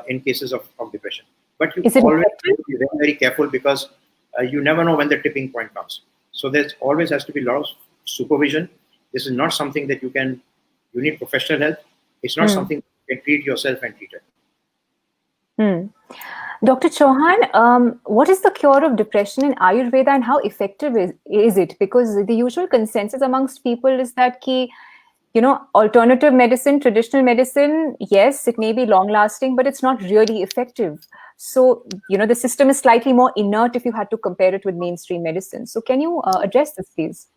B: in cases of depression. But you
A: Is it
B: always
A: effective?
B: have to be very, very careful because you never know when the tipping point comes. So there's always has to be a lot of supervision. This is not something that you need professional help. It's not something you can treat yourself and treat it.
A: Dr. Chauhan, what is the cure of depression in Ayurveda and how effective is it? Because the usual consensus amongst people is that alternative medicine, traditional medicine, yes, it may be long lasting, but it's not really effective. So, the system is slightly more inert if you had to compare it with mainstream medicine. So can you address this, please?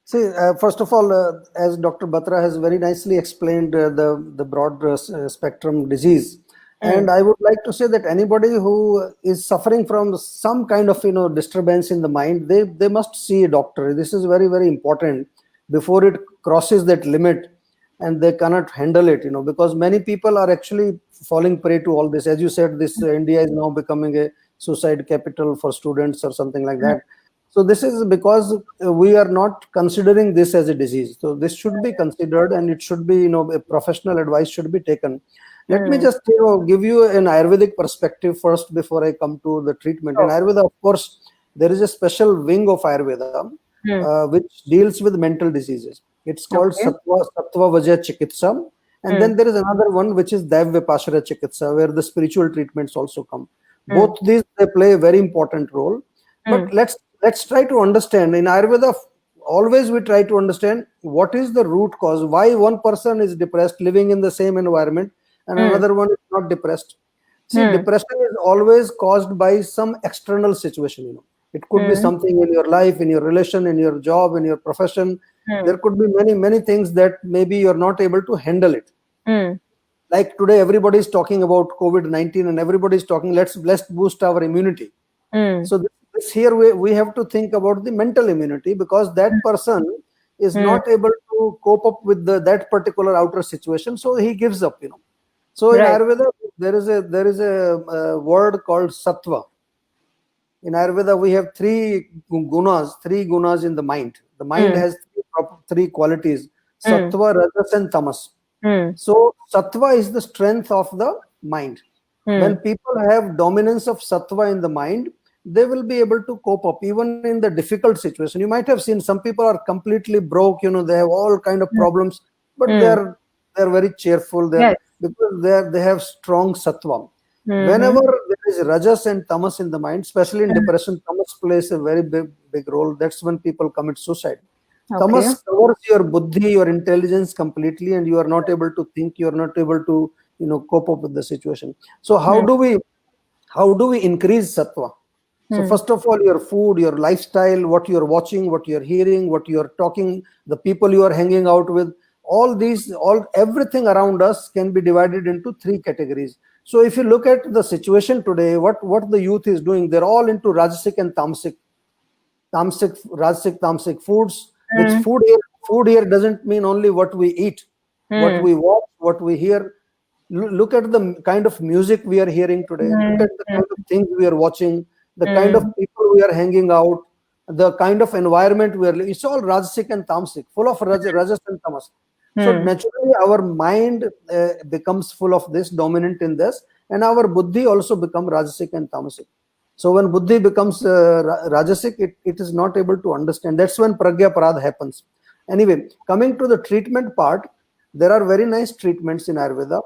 C: See, first of all, as Dr. Batra has very nicely explained the broad spectrum disease, and I would like to say that anybody who is suffering from some kind of disturbance in the mind, they must see a doctor. This is very, very important before it crosses that limit and they cannot handle it. Because many people are actually falling prey to all this. As you said, this India is now becoming a suicide capital for students or something like that. So this is because we are not considering this as a disease. So this should be considered, and it should be, a professional advice should be taken. Let me just give you an Ayurvedic perspective first before I come to the treatment. In Ayurveda, of course, there is a special wing of Ayurveda which deals with mental diseases. It's called Sattva Vajaya Chikitsa. And then there is another one which is Daiv Vipashara Chikitsa, where the spiritual treatments also come. Both these, they play a very important role. But let's try to understand. In Ayurveda, always we try to understand what is the root cause, why one person is depressed living in the same environment and another one is not depressed. See, depression is always caused by some external situation. It could be something in your life, in your relation, in your job, in your profession. There could be many, many things that maybe you're not able to handle it. Like today, everybody is talking about COVID-19 and everybody is talking, let's boost our immunity. So this here we have to think about the mental immunity, because that person is not able to cope up with that particular outer situation, so he gives up. So in Ayurveda, there is a word called sattva. In Ayurveda, we have three gunas in the mind. The mind has three qualities: sattva, rajas, and tamas. So sattva is the strength of the mind. When people have dominance of sattva in the mind, they will be able to cope up even in the difficult situation. You might have seen some people are completely broke, they have all kind of problems, but they're very cheerful there because they have strong sattva. Whenever there is rajas and tamas in the mind, especially in depression, tamas plays a very big role. That's when people commit suicide. Tamas covers your buddhi, your intelligence completely, and you are not able to think, you are not able to cope up with the situation. So how do we increase sattva? So first of all, your food, your lifestyle, what you're watching, what you're hearing, what you're talking, the people you are hanging out with, everything around us can be divided into three categories. So if you look at the situation today, what the youth is doing, they're all into Rajasic and Tamasic. Rajasic, Tamasic foods, which food here doesn't mean only what we eat, what we watch, what we hear. Look at the kind of music we are hearing today. Look at the kind of things we are watching, the kind of people we are hanging out, the kind of environment we are living. It's all Rajasic and Tamasic, full of Rajas and Tamas. So naturally, our mind becomes full of this, dominant in this, and our buddhi also becomes Rajasic and Tamasic. So when buddhi becomes Rajasic, it is not able to understand. That's when pragya parad happens. Anyway, coming to the treatment part, there are very nice treatments in Ayurveda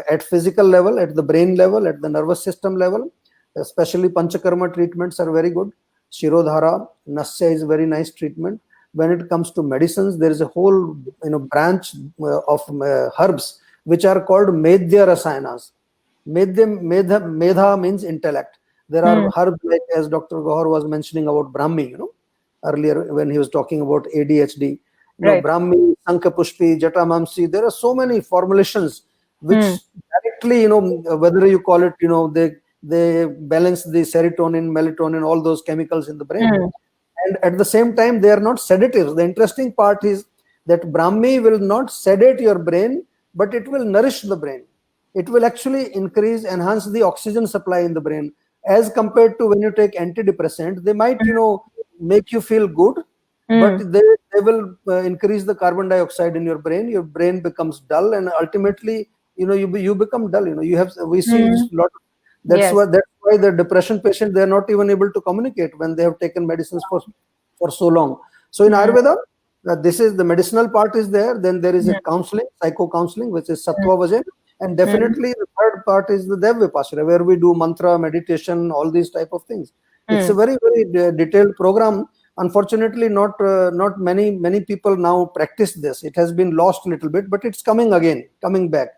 C: at physical level, at the brain level, at the nervous system level. Especially Panchakarma treatments are very good. Shirodhara, Nasya is a very nice treatment. When it comes to medicines, there is a whole branch of herbs which are called Medhya Rasayanas. Medha means intellect. There are herbs like, as Dr. Gauhar was mentioning about Brahmi, earlier when he was talking about ADHD. Brahmi, Sankapushpi, Jatamamsi, there are so many formulations which directly, whether you call it, they balance the serotonin, melatonin, all those chemicals in the brain. And at the same time, they are not sedatives. The interesting part is that Brahmi will not sedate your brain, but it will nourish the brain. It will actually enhance the oxygen supply in the brain. As compared to when you take antidepressant, they might, make you feel good, but they will increase the carbon dioxide in your brain. Your brain becomes dull, and ultimately, you become dull. We see a lot of That's
A: Yes.
C: why the depression patient, they are not even able to communicate when they have taken medicines for so long. So in Ayurveda, this is the medicinal part is there. Then there is a counseling, psycho counseling, which is Sattva Vajan, and definitely the third part is the Dev Vipassana, where we do mantra, meditation, all these type of things. It's a very detailed program. Unfortunately, not many people now practice this. It has been lost a little bit, but it's coming back.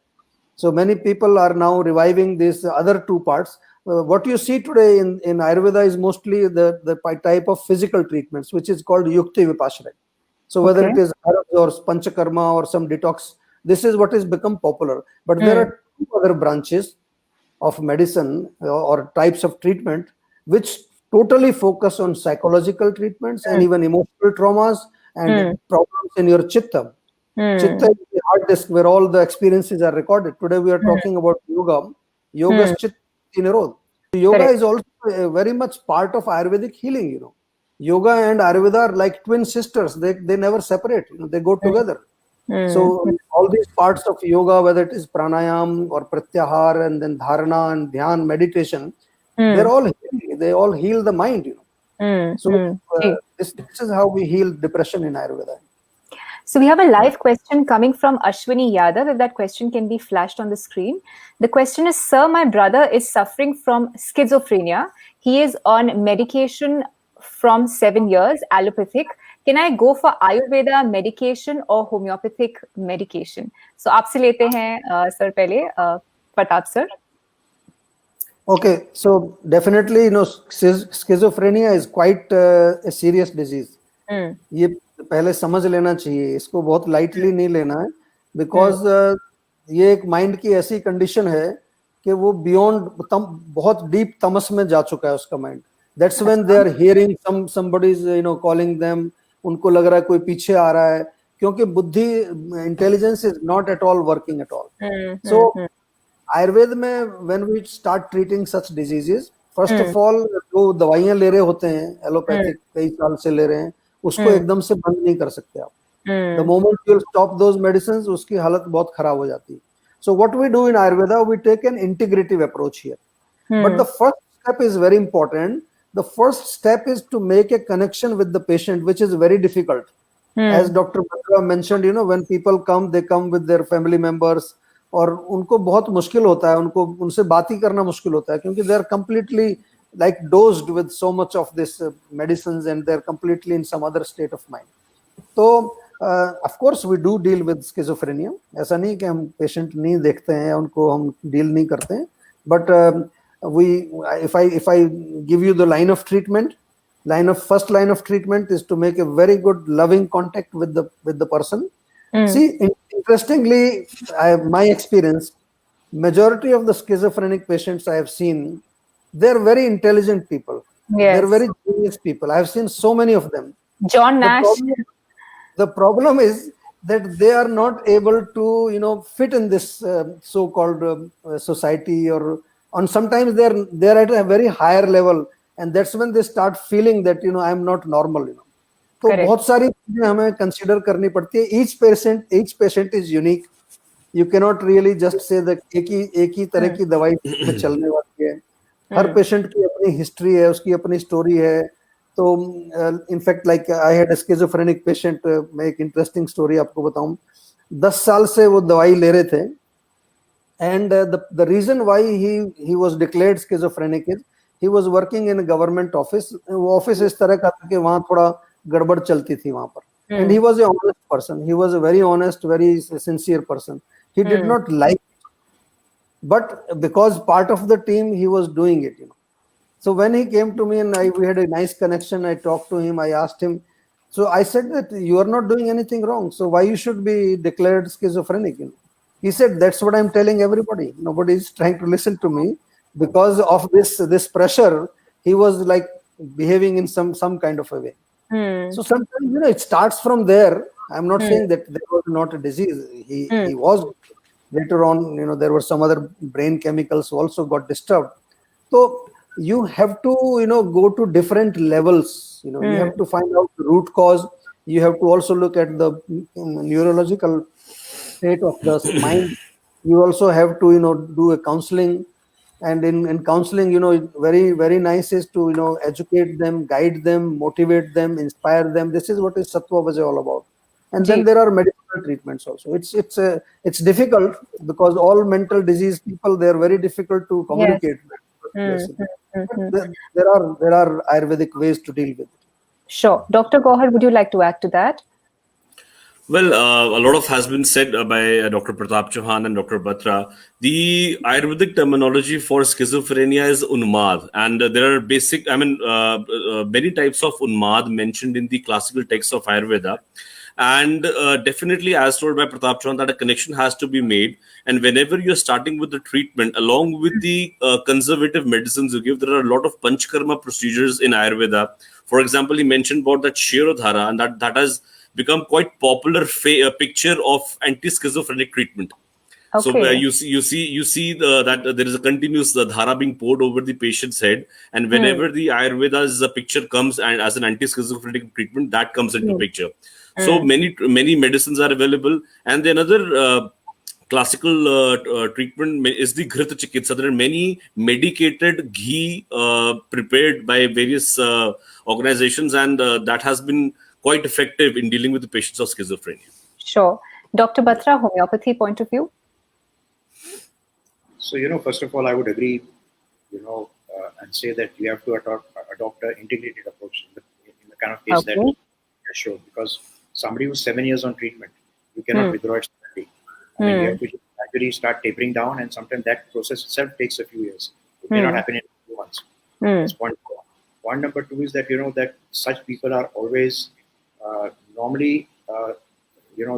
C: So many people are now reviving these other two parts. What you see today in Ayurveda is mostly the type of physical treatments, which is called Yukti Vipassana. So whether it is herbs or Panchakarma or some detox, this is what has become popular. But there are two other branches of medicine or types of treatment which totally focus on psychological treatments and even emotional traumas and problems in your chitta. Chitta is the hard disk where all the experiences are recorded. Today we are talking about yoga. Yoga's chitta nirod. Yoga is also very much part of Ayurvedic healing. Yoga and Ayurveda are like twin sisters. They never separate. They go together. So all these parts of yoga, whether it is pranayam or pratyahar and then dharana and dhyan, meditation, they're all healing. They all heal the mind. So this is how we heal depression in Ayurveda.
A: So we have a live question coming from Ashwini Yadav. If that question can be flashed on the screen. The question is, Sir, my brother is suffering from schizophrenia. He is on medication from 7 years, allopathic. Can I go for Ayurveda medication or homeopathic medication? So आपसे लेते हैं sir पहले Pratap sir.
C: Okay, so definitely schizophrenia is quite a serious disease. ये पहले समझ लेना चाहिए, इसको बहुत लाइटली नहीं लेना है, बिकॉज ये एक माइंड की ऐसी कंडीशन है कि वो बियॉन्ड बहुत डीप तमस में जा चुका है उसका mind. That's when they are hearing somebody is calling them, उनको लग रहा है कोई पीछे आ रहा है, क्योंकि बुद्धि intelligence is not at all working at all. So Ayurveda में when we start treating such diseases, first of all जो दवाइयां ले रहे होते हैं एलोपैथिक कई साल से ले रहे हैं, उसको एकदम से बंद नहीं कर सकते आप. The moment you will stop those medicines, उसकी हालत बहुत खराब हो जाती है. So what we do in Ayurveda, we take an integrative approach here. But the first step is very important. The first step is to make a connection with the patient, which is very difficult. As Dr. Batra mentioned, when people come, they come with their family members, और उनको बहुत मुश्किल होता है, उनको उनसे बात ही करना मुश्किल होता है, क्योंकि they are completely like dosed with so much of this medicines and they are completely in some other state of mind. So of course we do deal with schizophrenia. ऐसा नहीं कि हम patient नहीं देखते हैं, उनको हम deal नहीं करते हैं, but if I give you the first line of treatment is to make a very good loving contact with the person. See, interestingly, my experience, majority of the schizophrenic patients I have seen, they're very intelligent people. Yes. They're very genius people. I have seen so many of them.
A: John Nash.
C: The problem is that they are not able to fit in this so-called society, or sometimes they're at a very higher level, and that's when they start feeling that I am not normal. तो बहुत सारी चीजें हमें consider करनी पड़ती है. each patient is unique. You cannot really just say that एक ही तरह की दवाई में चलने वाली है. हर पेशेंट की अपनी हिस्ट्री है, उसकी अपनी स्टोरी है. तो in fact like I had a schizophrenic patient. मैं एक इंटरेस्टिंग स्टोरी आपको बताऊं. 10 साल से वो दवाई ले रहे थे, and the reason why he was declared schizophrenic is he was working in a government office. वो ऑफिस इस तरह का था कि वहाँ थोड़ा गड़बड़ चलती थी वहाँ पर. And he was a honest person. He was a very honest, very sincere person. He did not like it, but because part of the team, he was doing it. So when he came to me and we had a nice connection, I talked to him, I asked him. So I said that you are not doing anything wrong, so why you should be declared schizophrenic? He said, that's what I'm telling everybody. Nobody is trying to listen to me. Because of this pressure, he was like behaving in some kind of a way. So sometimes it starts from there. I'm not saying that there was not a disease. He was. Later on, there were some other brain chemicals who also got disturbed. So you have to go to different levels. You have to find out the root cause. You have to also look at the neurological state of the mind. You also have to do a counseling. And in counseling, very nice is to educate them, guide them, motivate them, inspire them. This is what is Sattva Bhaja all about. And then
A: Ji.
C: there are medical treatments also. It's difficult because all mental disease people, they are very difficult to
A: Yes.
C: communicate with.
A: Hmm,
C: Basically.
A: hmm, hmm, hmm.
C: But there are Ayurvedic ways to deal with it.
A: Sure. Dr. Gauhar, would you like to add to that?
D: Well, a lot of has been said by Dr. Pratap Chauhan and Dr. Batra. The Ayurvedic terminology for schizophrenia is Unmad, and there are many types of Unmad mentioned in the classical texts of Ayurveda. And definitely, as told by Pratap Chauhan, that a connection has to be made. And whenever you're starting with the treatment, along with the conservative medicines you give, there are a lot of panchkarma procedures in Ayurveda. For example, he mentioned about that Shirodhara, and that has become quite popular picture of anti-schizophrenic treatment. So
A: Okay.
D: you see that there is a continuous dhara being poured over the patient's head, and
A: Hmm.
D: whenever the Ayurveda's picture comes and as an anti-schizophrenic treatment, that comes into picture. So many medicines are available, and then another classical treatment is the Ghrita Chikitsa. There are many medicated ghee prepared by various organizations, and that has been quite effective in dealing with the patients of schizophrenia.
A: Sure. Dr. Batra, homeopathy point of view?
B: So, first of all, I would agree, and say that you have to adopt an integrated approach in the kind of case that
A: Okay.
B: you showed, because somebody who's 7 years on treatment, you cannot withdraw it suddenly. I mean, you have to just gradually start tapering down, and sometimes that process itself takes a few years. It may not happen in 2 months. That's point one. Point number two is that, that such people are always, normally,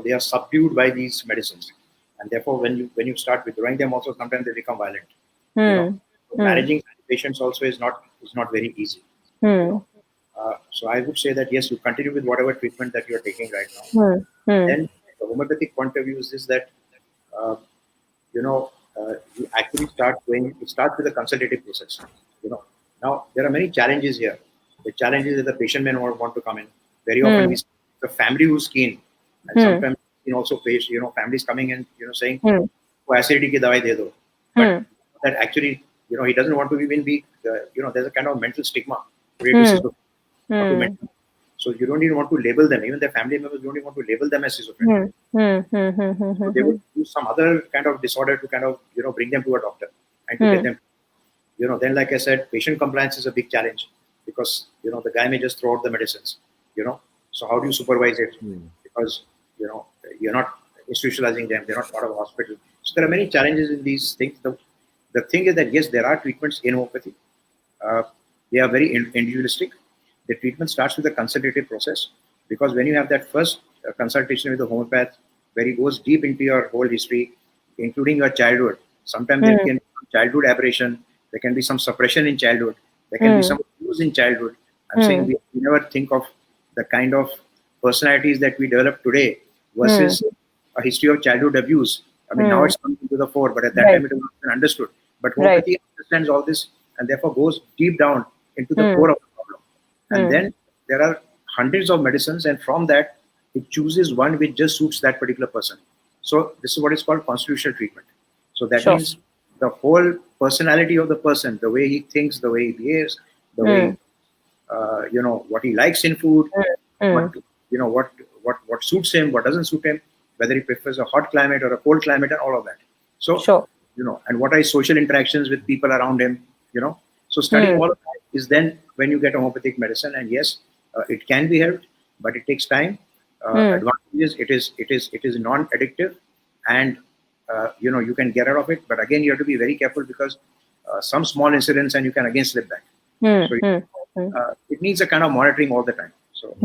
B: they are subdued by these medicines. And therefore, when you start withdrawing them, also sometimes they become violent. So managing patients also is not very easy. So I would say that yes, you continue with whatever treatment that you are taking right now. Then the homeopathic point of view is this, that uh, you actually start going. It starts with a consultative process. Now there are many challenges here. The challenge is that the patient may not want to come in. Very often we see the family who's keen, and sometimes also face families coming in saying, "Oh, acidity ki dawai de do," but that actually he doesn't want to even be there's a kind of mental stigma related to mental. So you don't even want to label them. Even their family members don't even want to label them as schizophrenic. So they would use some other kind of disorder to kind of bring them to a doctor and to get them. Then like I said, patient compliance is a big challenge, because the guy may just throw out the medicines. So how do you supervise it? Because you're not institutionalizing them; they're not part of a hospital. So there are many challenges in these things. The thing is that yes, there are treatments in homeopathy. They are very individualistic. The treatment starts with a consultative process, because when you have that first consultation with the homeopath, where he goes deep into your whole history, including your childhood, sometimes there can be some childhood aberration, there can be some suppression in childhood, there can be some abuse in childhood. I'm saying we never think of the kind of personalities that we develop today versus a history of childhood abuse. I mean, now it's coming to the fore, but at that time it was not understood. But homeopathy understands all this, and therefore goes deep down into the core of the problem. And then there are hundreds of medicines, and from that, it chooses one which just suits that particular person. So this is what is called constitutional treatment. So that means the whole personality of the person, the way he thinks, the way he behaves, the way what he likes in food, what suits him, what doesn't suit him, whether he prefers a hot climate or a cold climate, and all of that. So and what are his social interactions with people around him, So studying all of that is then when you get homeopathic medicine, and yes, it can be helped, but it takes time. Advantages, it is non-addictive, and you can get out of it. But again, you have to be very careful, because some small incidents and you can again slip back. So it needs a kind of monitoring all the time. So.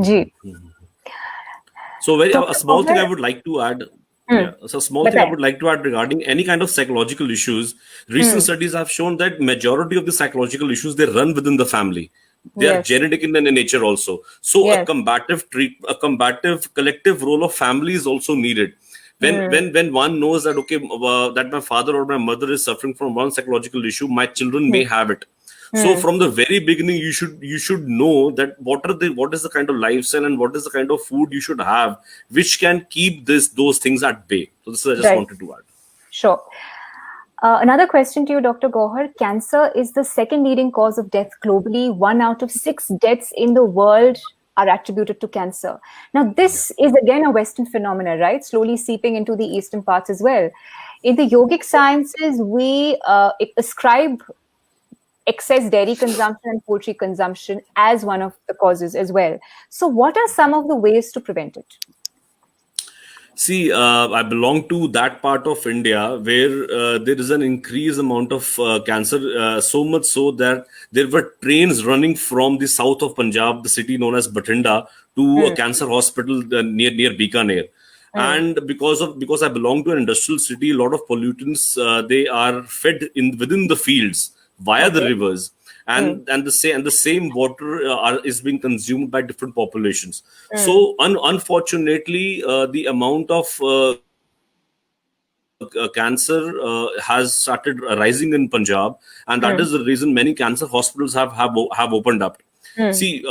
D: So a small thing I would like to add. Yeah, so small thing I would like to add regarding any kind of psychological issues. Recent studies have shown that majority of the psychological issues, they run within the family. They are genetic in nature also. So a combative collective role of family is also needed. When one knows that that my father or my mother is suffering from one psychological issue, my children may have it. So from the very beginning, you should know that what is the kind of lifestyle and what is the kind of food you should have, which can keep those things at bay. So this is I just wanted to add.
A: Sure. Another question to you, Dr. Gauhar. Cancer is the second leading cause of death globally. 1 out of 6 deaths in the world are attributed to cancer. Now, this is again a Western phenomena, right? Slowly seeping into the Eastern parts as well. In the yogic sciences, we ascribe excess dairy consumption and poultry consumption as one of the causes as well. So, what are some of the ways to prevent it?
D: See, I belong to that part of India where there is an increased amount of cancer, so much so that there were trains running from the south of Punjab, the city known as Bathinda, to a cancer hospital near Bikaner. And because I belong to an industrial city, a lot of pollutants they are fed in within the fields via the rivers, and the same water is being consumed by different populations. So unfortunately, the amount of cancer has started rising in Punjab, and that is the reason many cancer hospitals have opened up. See,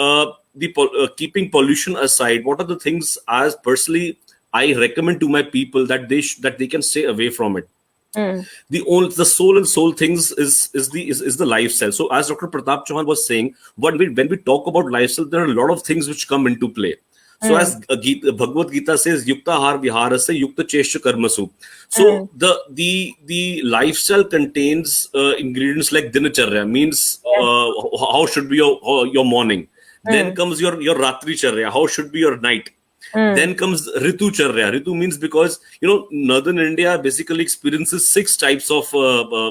D: keeping pollution aside, what are the things as personally I recommend to my people that they can stay away from it? The soul and soul things is the lifestyle. So as Dr. Pratap Chauhan was saying, when we talk about lifestyle, there are a lot of things which come into play. So as Bhagavad Gita says, Yukta har viharasya yukta chesha karmasu. So the lifestyle contains ingredients like dinacharya, means how should be your morning. Then comes your ratri charya, how should be your night. Then comes Ritu Charya. Ritu means because, northern India basically experiences 6 types of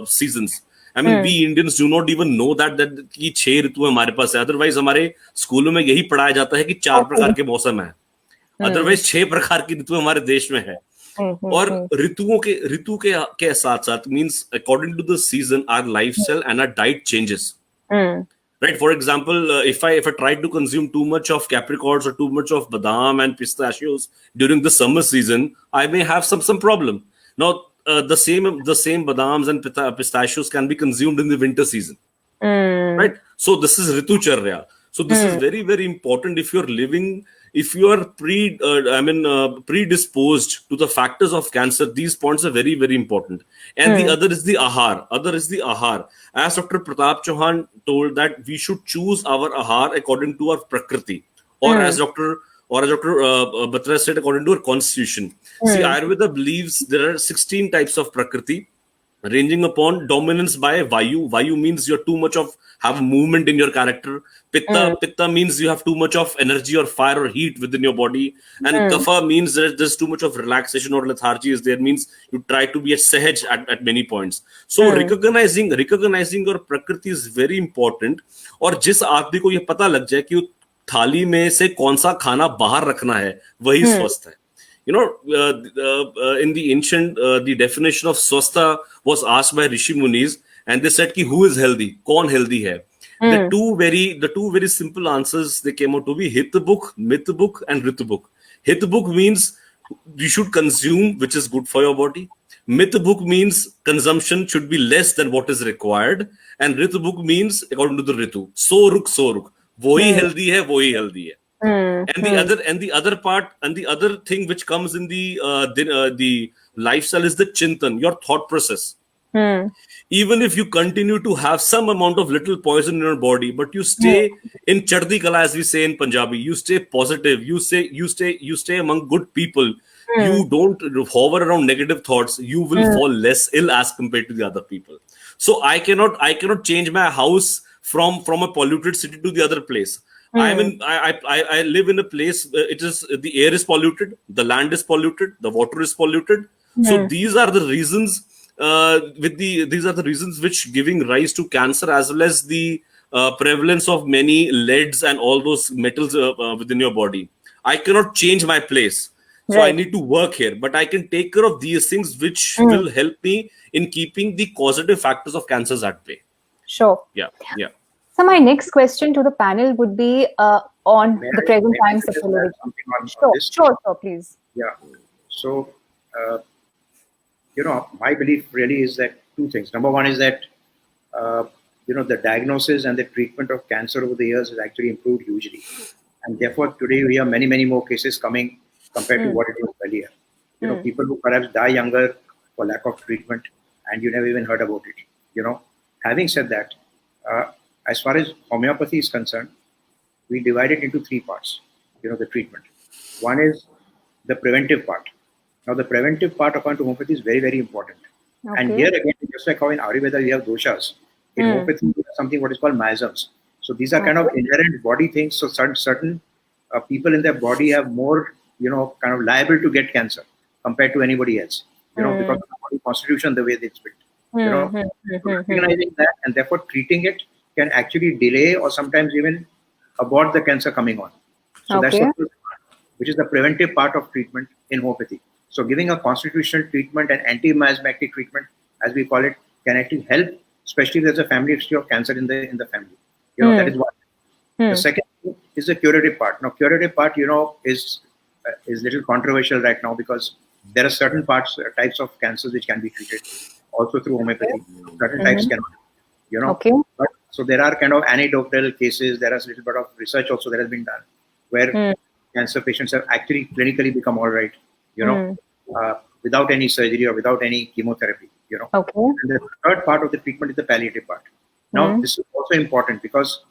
D: seasons. I mean, we Indians do not even know that कि 6 ऋतु हमारे पास है. Otherwise, हमारे स्कूलों में यही पढ़ाया जाता है कि 4 प्रकार के मौसम है. Otherwise, 6 प्रकार की ऋतु हमारे देश में है. और ऋतु के साथ means according to the season, our lifestyle and our diet changes. Right. For example, if I try to consume too much of Capricorns or too much of badam and pistachios during the summer season, I may have some problem. Now, the same badams and pistachios can be consumed in the winter season. Right. So this is Ritu Charya. So this is very, very important if you are predisposed to the factors of cancer. These points are very, very important. And the other is the ahar. As Dr. Pratap Chauhan told that we should choose our ahar according to our prakriti, or as Dr. Batra said, according to our constitution. See, Ayurveda believes there are 16 types of prakriti, ranging upon dominance by Vayu. Vayu means you're too much of have movement in your character. Pitta means you have too much of energy or fire or heat within your body. And Kapha means there's too much of relaxation or lethargy is there, means you try to be a sahaj at many points. So recognizing your prakriti is very important. और जिस आदमी को ये पता लग जाए कि थाली में से कौन सा खाना बाहर रखना है, वही स्वस्थ है. In the ancient, the definition of swastha was asked by Rishi Munis, and they said, who is healthy? Kaun healthy hai? The two very simple answers they came out to be Hit book, Myth book, and Rit book. Hit book means you should consume, which is good for your body. Myth book means consumption should be less than what is required, and Rit book means according to the Ritu. So ruk. Wohi healthy hai, wohi healthy hai. And the other thing which comes in the lifestyle is the chintan, your thought process. Even if you continue to have some amount of little poison in your body, but you stay in chardi kala, as we say in Punjabi, you stay positive, you stay among good people, you don't hover around negative thoughts, you will fall less ill as compared to the other people. So I cannot change my house from a polluted city to the other place. I live in a place, the air is polluted, the land is polluted, the water is polluted. So these are the reasons which giving rise to cancer, as well as the prevalence of many leads and all those metals within your body. I cannot change my place. So I need to work here, but I can take care of these things which will help me in keeping the causative factors of cancers at bay.
A: Sure.
D: Yeah.
A: So my next question to the panel would be on the present times of television. Sure, please.
B: Yeah. So, my belief really is that 2 things. Number one is that, the diagnosis and the treatment of cancer over the years has actually improved hugely. And therefore, today we have many, many more cases coming compared to what it was earlier. People who perhaps die younger for lack of treatment, and you never even heard about it. Having said that, as far as homeopathy is concerned, we divide it into three parts. The treatment. One is the preventive part. Now, the preventive part according to homeopathy is very, very important. And here again, just like how in Ayurveda we have doshas, in homeopathy we have something what is called miasms. So these are kind of inherent body things. So certain people in their body have more, kind of liable to get cancer compared to anybody else. Because of the body constitution, the way they split. Recognizing that and therefore treating it can actually delay or sometimes even abort the cancer coming on. So that's the first part, which is the preventive part of treatment in homeopathy. So giving a constitutional treatment and anti-miasmatic treatment, as we call it, can actually help, especially if there's a family history of cancer in the family. That is one. The second is the curative part. Now, curative part, is little controversial right now because there are certain types of cancers which can be treated also through homeopathy. Certain types cannot. But, so there are kind of anecdotal cases. There is a little bit of research also that has been done where cancer patients have actually clinically become all right, without any surgery or without any chemotherapy. And the third part of the treatment is the palliative part. Now, this is also important because,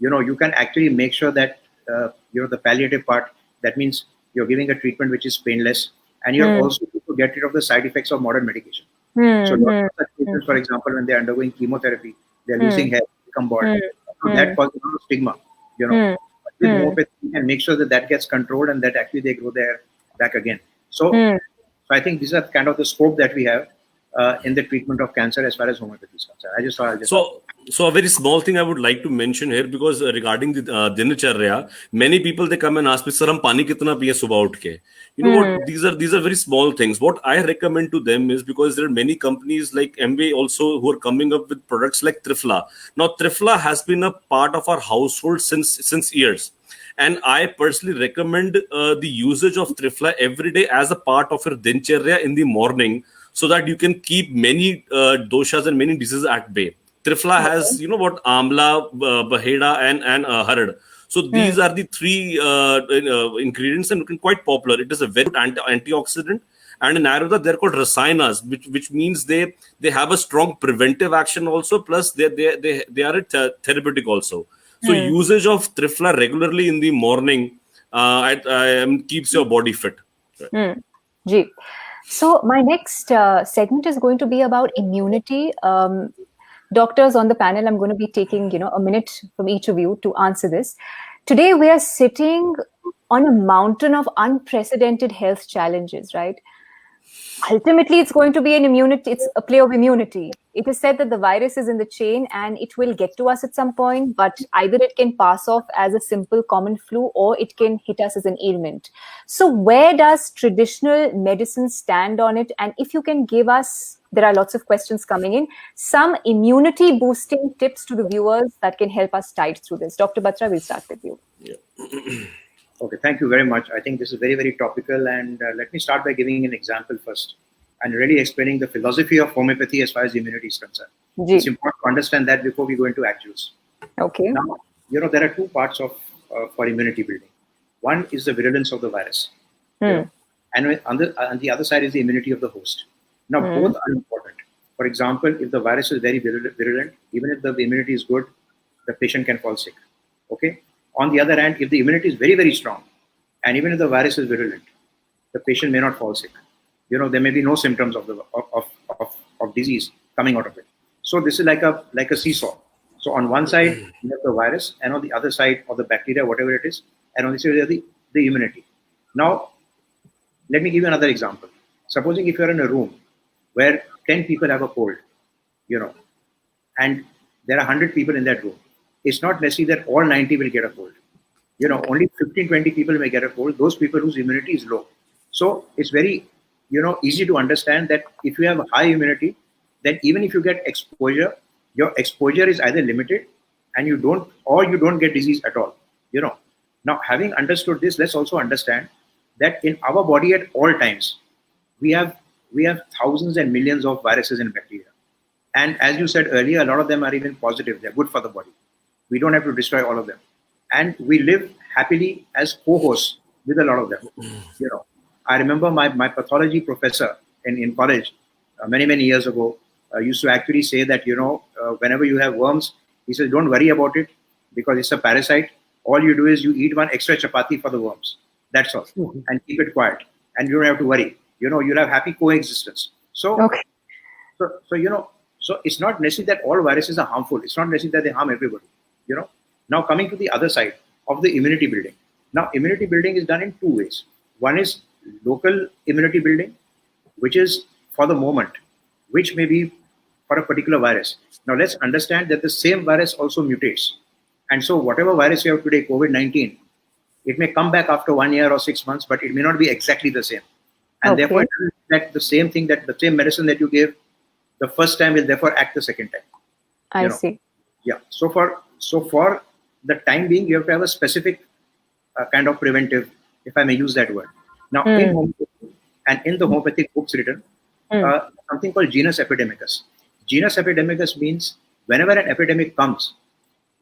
B: you can actually make sure that, the palliative part, that means you're giving a treatment which is painless and you're also to get rid of the side effects of modern medication. So, lots of such patients, for example, when they're undergoing chemotherapy, they're losing hair, become bald. So that causes a lot of stigma, But with homeopathy, you can make sure that gets controlled and that actually they grow their back again. So I think these are kind of the scope that we have in the treatment of cancer as far as homeopathy is concerned.
D: So a very small thing I would like to mention here, because regarding the dinacharya, many people they come and ask me, sir, hum pani kitna piye subah utھ ke? What? These are very small things. What I recommend to them is, because there are many companies like Amway also who are coming up with products like Trifla. Now, Trifla has been a part of our household since years. And I personally recommend the usage of Trifla every day as a part of your dincharya in the morning, so that you can keep many doshas and many diseases at bay. Trifla has, amla, baheda, and harad. So these are the three ingredients and quite popular. It is a very good antioxidant. And in Ayurveda, they're called rasayanas, which means they have a strong preventive action also, plus they are therapeutic also. So usage of Trifla regularly in the morning keeps your body fit.
A: Ji. So my next segment is going to be about immunity. Doctors on the panel, I'm going to be taking, a minute from each of you to answer this. Today, we are sitting on a mountain of unprecedented health challenges, right? Ultimately, it's going to be it's a play of immunity. It is said that the virus is in the chain and it will get to us at some point, but either it can pass off as a simple common flu or it can hit us as an ailment. So where does traditional medicine stand on it? And if you can give us, there are lots of questions coming in, some immunity boosting tips to the viewers that can help us tide through this. Dr. Batra, we'll start with you.
D: Yeah.
B: Okay, thank you very much. I think this is very, very topical. And let me start by giving an example first and really explaining the philosophy of homeopathy as far as immunity is concerned. It's important to understand that before we go into actuals.
A: Okay.
B: Now, there are two parts for immunity building. One is the virulence of the virus. And on the other side is the immunity of the host. Now, both are important. For example, if the virus is very virulent, even if the immunity is good, the patient can fall sick. Okay. On the other hand, if the immunity is very, very strong, and even if the virus is virulent, the patient may not fall sick. There may be no symptoms of disease coming out of it. So this is like a seesaw. So on one side you have the virus, and on the other side, or the bacteria, whatever it is, and on the side you have the immunity. Now, let me give you another example. Supposing if you're in a room where 10 people have a cold, and there are 100 people in that room, it's not necessary that all 90 will get a cold. Only 15, 20 people may get a cold, those people whose immunity is low. So it's very, easy to understand that if you have a high immunity, then even if you get exposure, your exposure is either limited and you don't get disease at all. Now, having understood this, let's also understand that in our body at all times, we have thousands and millions of viruses and bacteria. And as you said earlier, a lot of them are even positive. They're good for the body. We don't have to destroy all of them. And we live happily as co-hosts with a lot of them. I remember my pathology professor in college many years ago, used to actually say that, whenever you have worms, he says, don't worry about it because it's a parasite. All you do is you eat one extra chapati for the worms. That's all. And keep it quiet. And you don't have to worry. You'll have happy coexistence. So,
A: Okay.
B: so it's not necessarily that all viruses are harmful. It's not necessarily that they harm everybody. Now coming to the other side of the immunity building. Now, immunity building is done in two ways. One is local immunity building, which is for the moment, which may be for a particular virus. Now, let's understand that the same virus also mutates. And so whatever virus you have today, COVID-19, it may come back after 1 year or 6 months, but it may not be exactly the same. And therefore, it doesn't act the same thing, that the same medicine that you gave the first time will therefore act the second time.
A: I see.
B: Yeah. So for the time being, you have to have a specific kind of preventive, if I may use that word. Now, in homeopathy and in the homeopathic books written, something called genus epidemicus. Genus epidemicus means whenever an epidemic comes,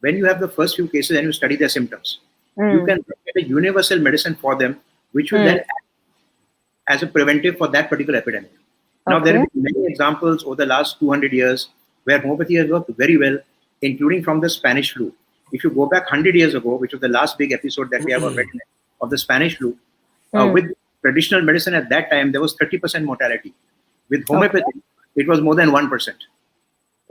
B: when you have the first few cases and you study their symptoms, you can get a universal medicine for them, which will then act as a preventive for that particular epidemic. Now, there have been many examples over the last 200 years where homeopathy has worked very well, including from the Spanish flu. If you go back 100 years ago, which was the last big episode that we have of the Spanish flu, with traditional medicine at that time, there was 30% mortality. With homeopathy, it was more than 1%.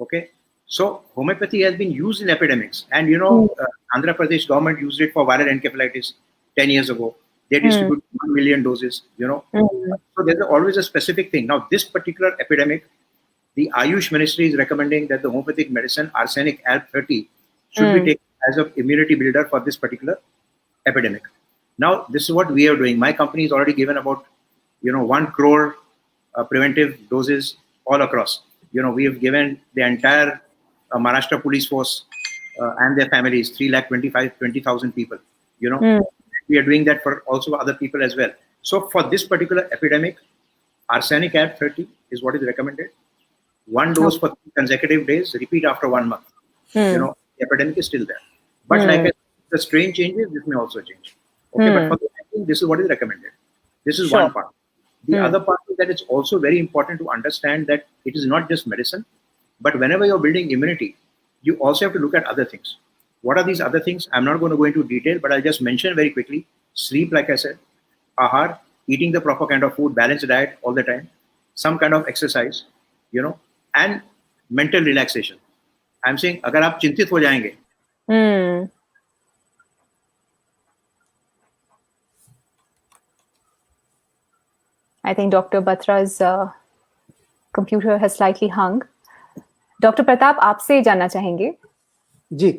B: Okay? So, homeopathy has been used in epidemics. And, Andhra Pradesh government used it for viral encephalitis 10 years ago. They distributed 1 million doses, So, there's always a specific thing. Now, this particular epidemic, the Ayush Ministry is recommending that the homeopathic medicine, arsenic Alp 30, should be taken as an immunity builder for this particular epidemic. Now, this is what we are doing. My company has already given about, 1 crore preventive doses all across. We have given the entire Maharashtra police force and their families, 3,20,000 people. We are doing that for also other people as well. So for this particular epidemic, arsenic Alp 30 is what is recommended. 1 dose for 3 consecutive days, repeat after 1 month. The epidemic is still there. But like I said, the strain changes, this may also change. Okay, but for the time, this is what is recommended. This is one part. The other part is that it's also very important to understand that it is not just medicine, but whenever you're building immunity, you also have to look at other things. What are these other things? I'm not going to go into detail, but I'll just mention very quickly. Sleep, like I said, ahar, eating the proper kind of food, balanced diet all the time, some kind of exercise, and mental relaxation. I'm saying, agar aap chintit ho jayenge,
A: I think Dr. Batra's computer has slightly hung. Dr. Pratap, आपसे जानना चाहेंगे?
C: जी,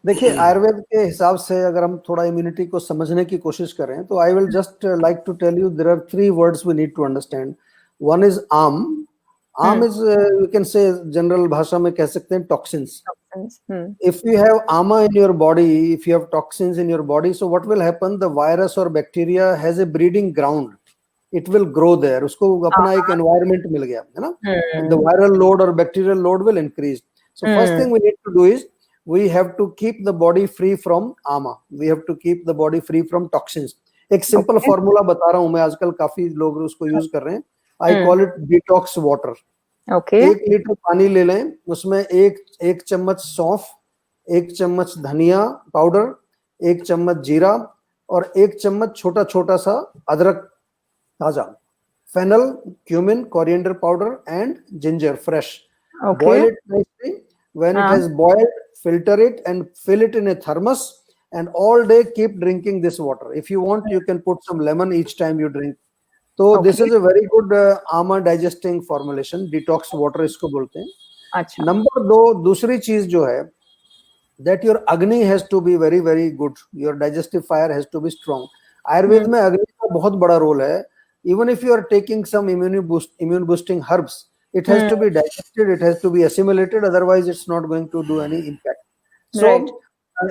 C: देखिए आयुर्वेद के हिसाब से अगर हम थोड़ा इम्यूनिटी को समझने की कोशिश करें तो I will just like to tell you there are 3 words we need to understand. One is um is you can say general भाषा में कह सकते हैं toxins. If you have ama in your body, if you have toxins in your body, so what will happen? The virus or bacteria has a breeding ground. It will grow there. उसको अपना एक environment मिल गया, है ना? The viral load or bacterial load will increase. So first thing we need to do is we have to keep the body free from ama. We have to keep the body free from toxins. एक simple formula बता रहा हूँ मैं, आजकल काफी लोग उसको use कर रहे हैं. I call it detox water.
A: Okay.
C: 1 litre पानी ले लें, उसमें एक चम्मच सौंफ, 1 चम्मच धनिया पाउडर, 1 चम्मच जीरा और 1 चम्मच छोटा सा अदरक ताजा, fennel, cumin, coriander powder and ginger fresh.
A: Okay.
C: Boil it nicely. When it has boiled, filter it and fill it in a thermos and all day keep drinking this water. If you want, you can put some lemon each time you drink. So this is a very good ama digesting formulation. Detox water इसको बोलते हैं.
A: अच्छा.
C: Number 2, दूसरी चीज जो है, that your agni has to be very very good. Your digestive fire has to be strong. Ayurveda में अग्नि का बहुत बड़ा रोल है. Even if you are taking some immune boosting herbs, it has to be digested, it has to be assimilated, otherwise it's not going to do any impact. So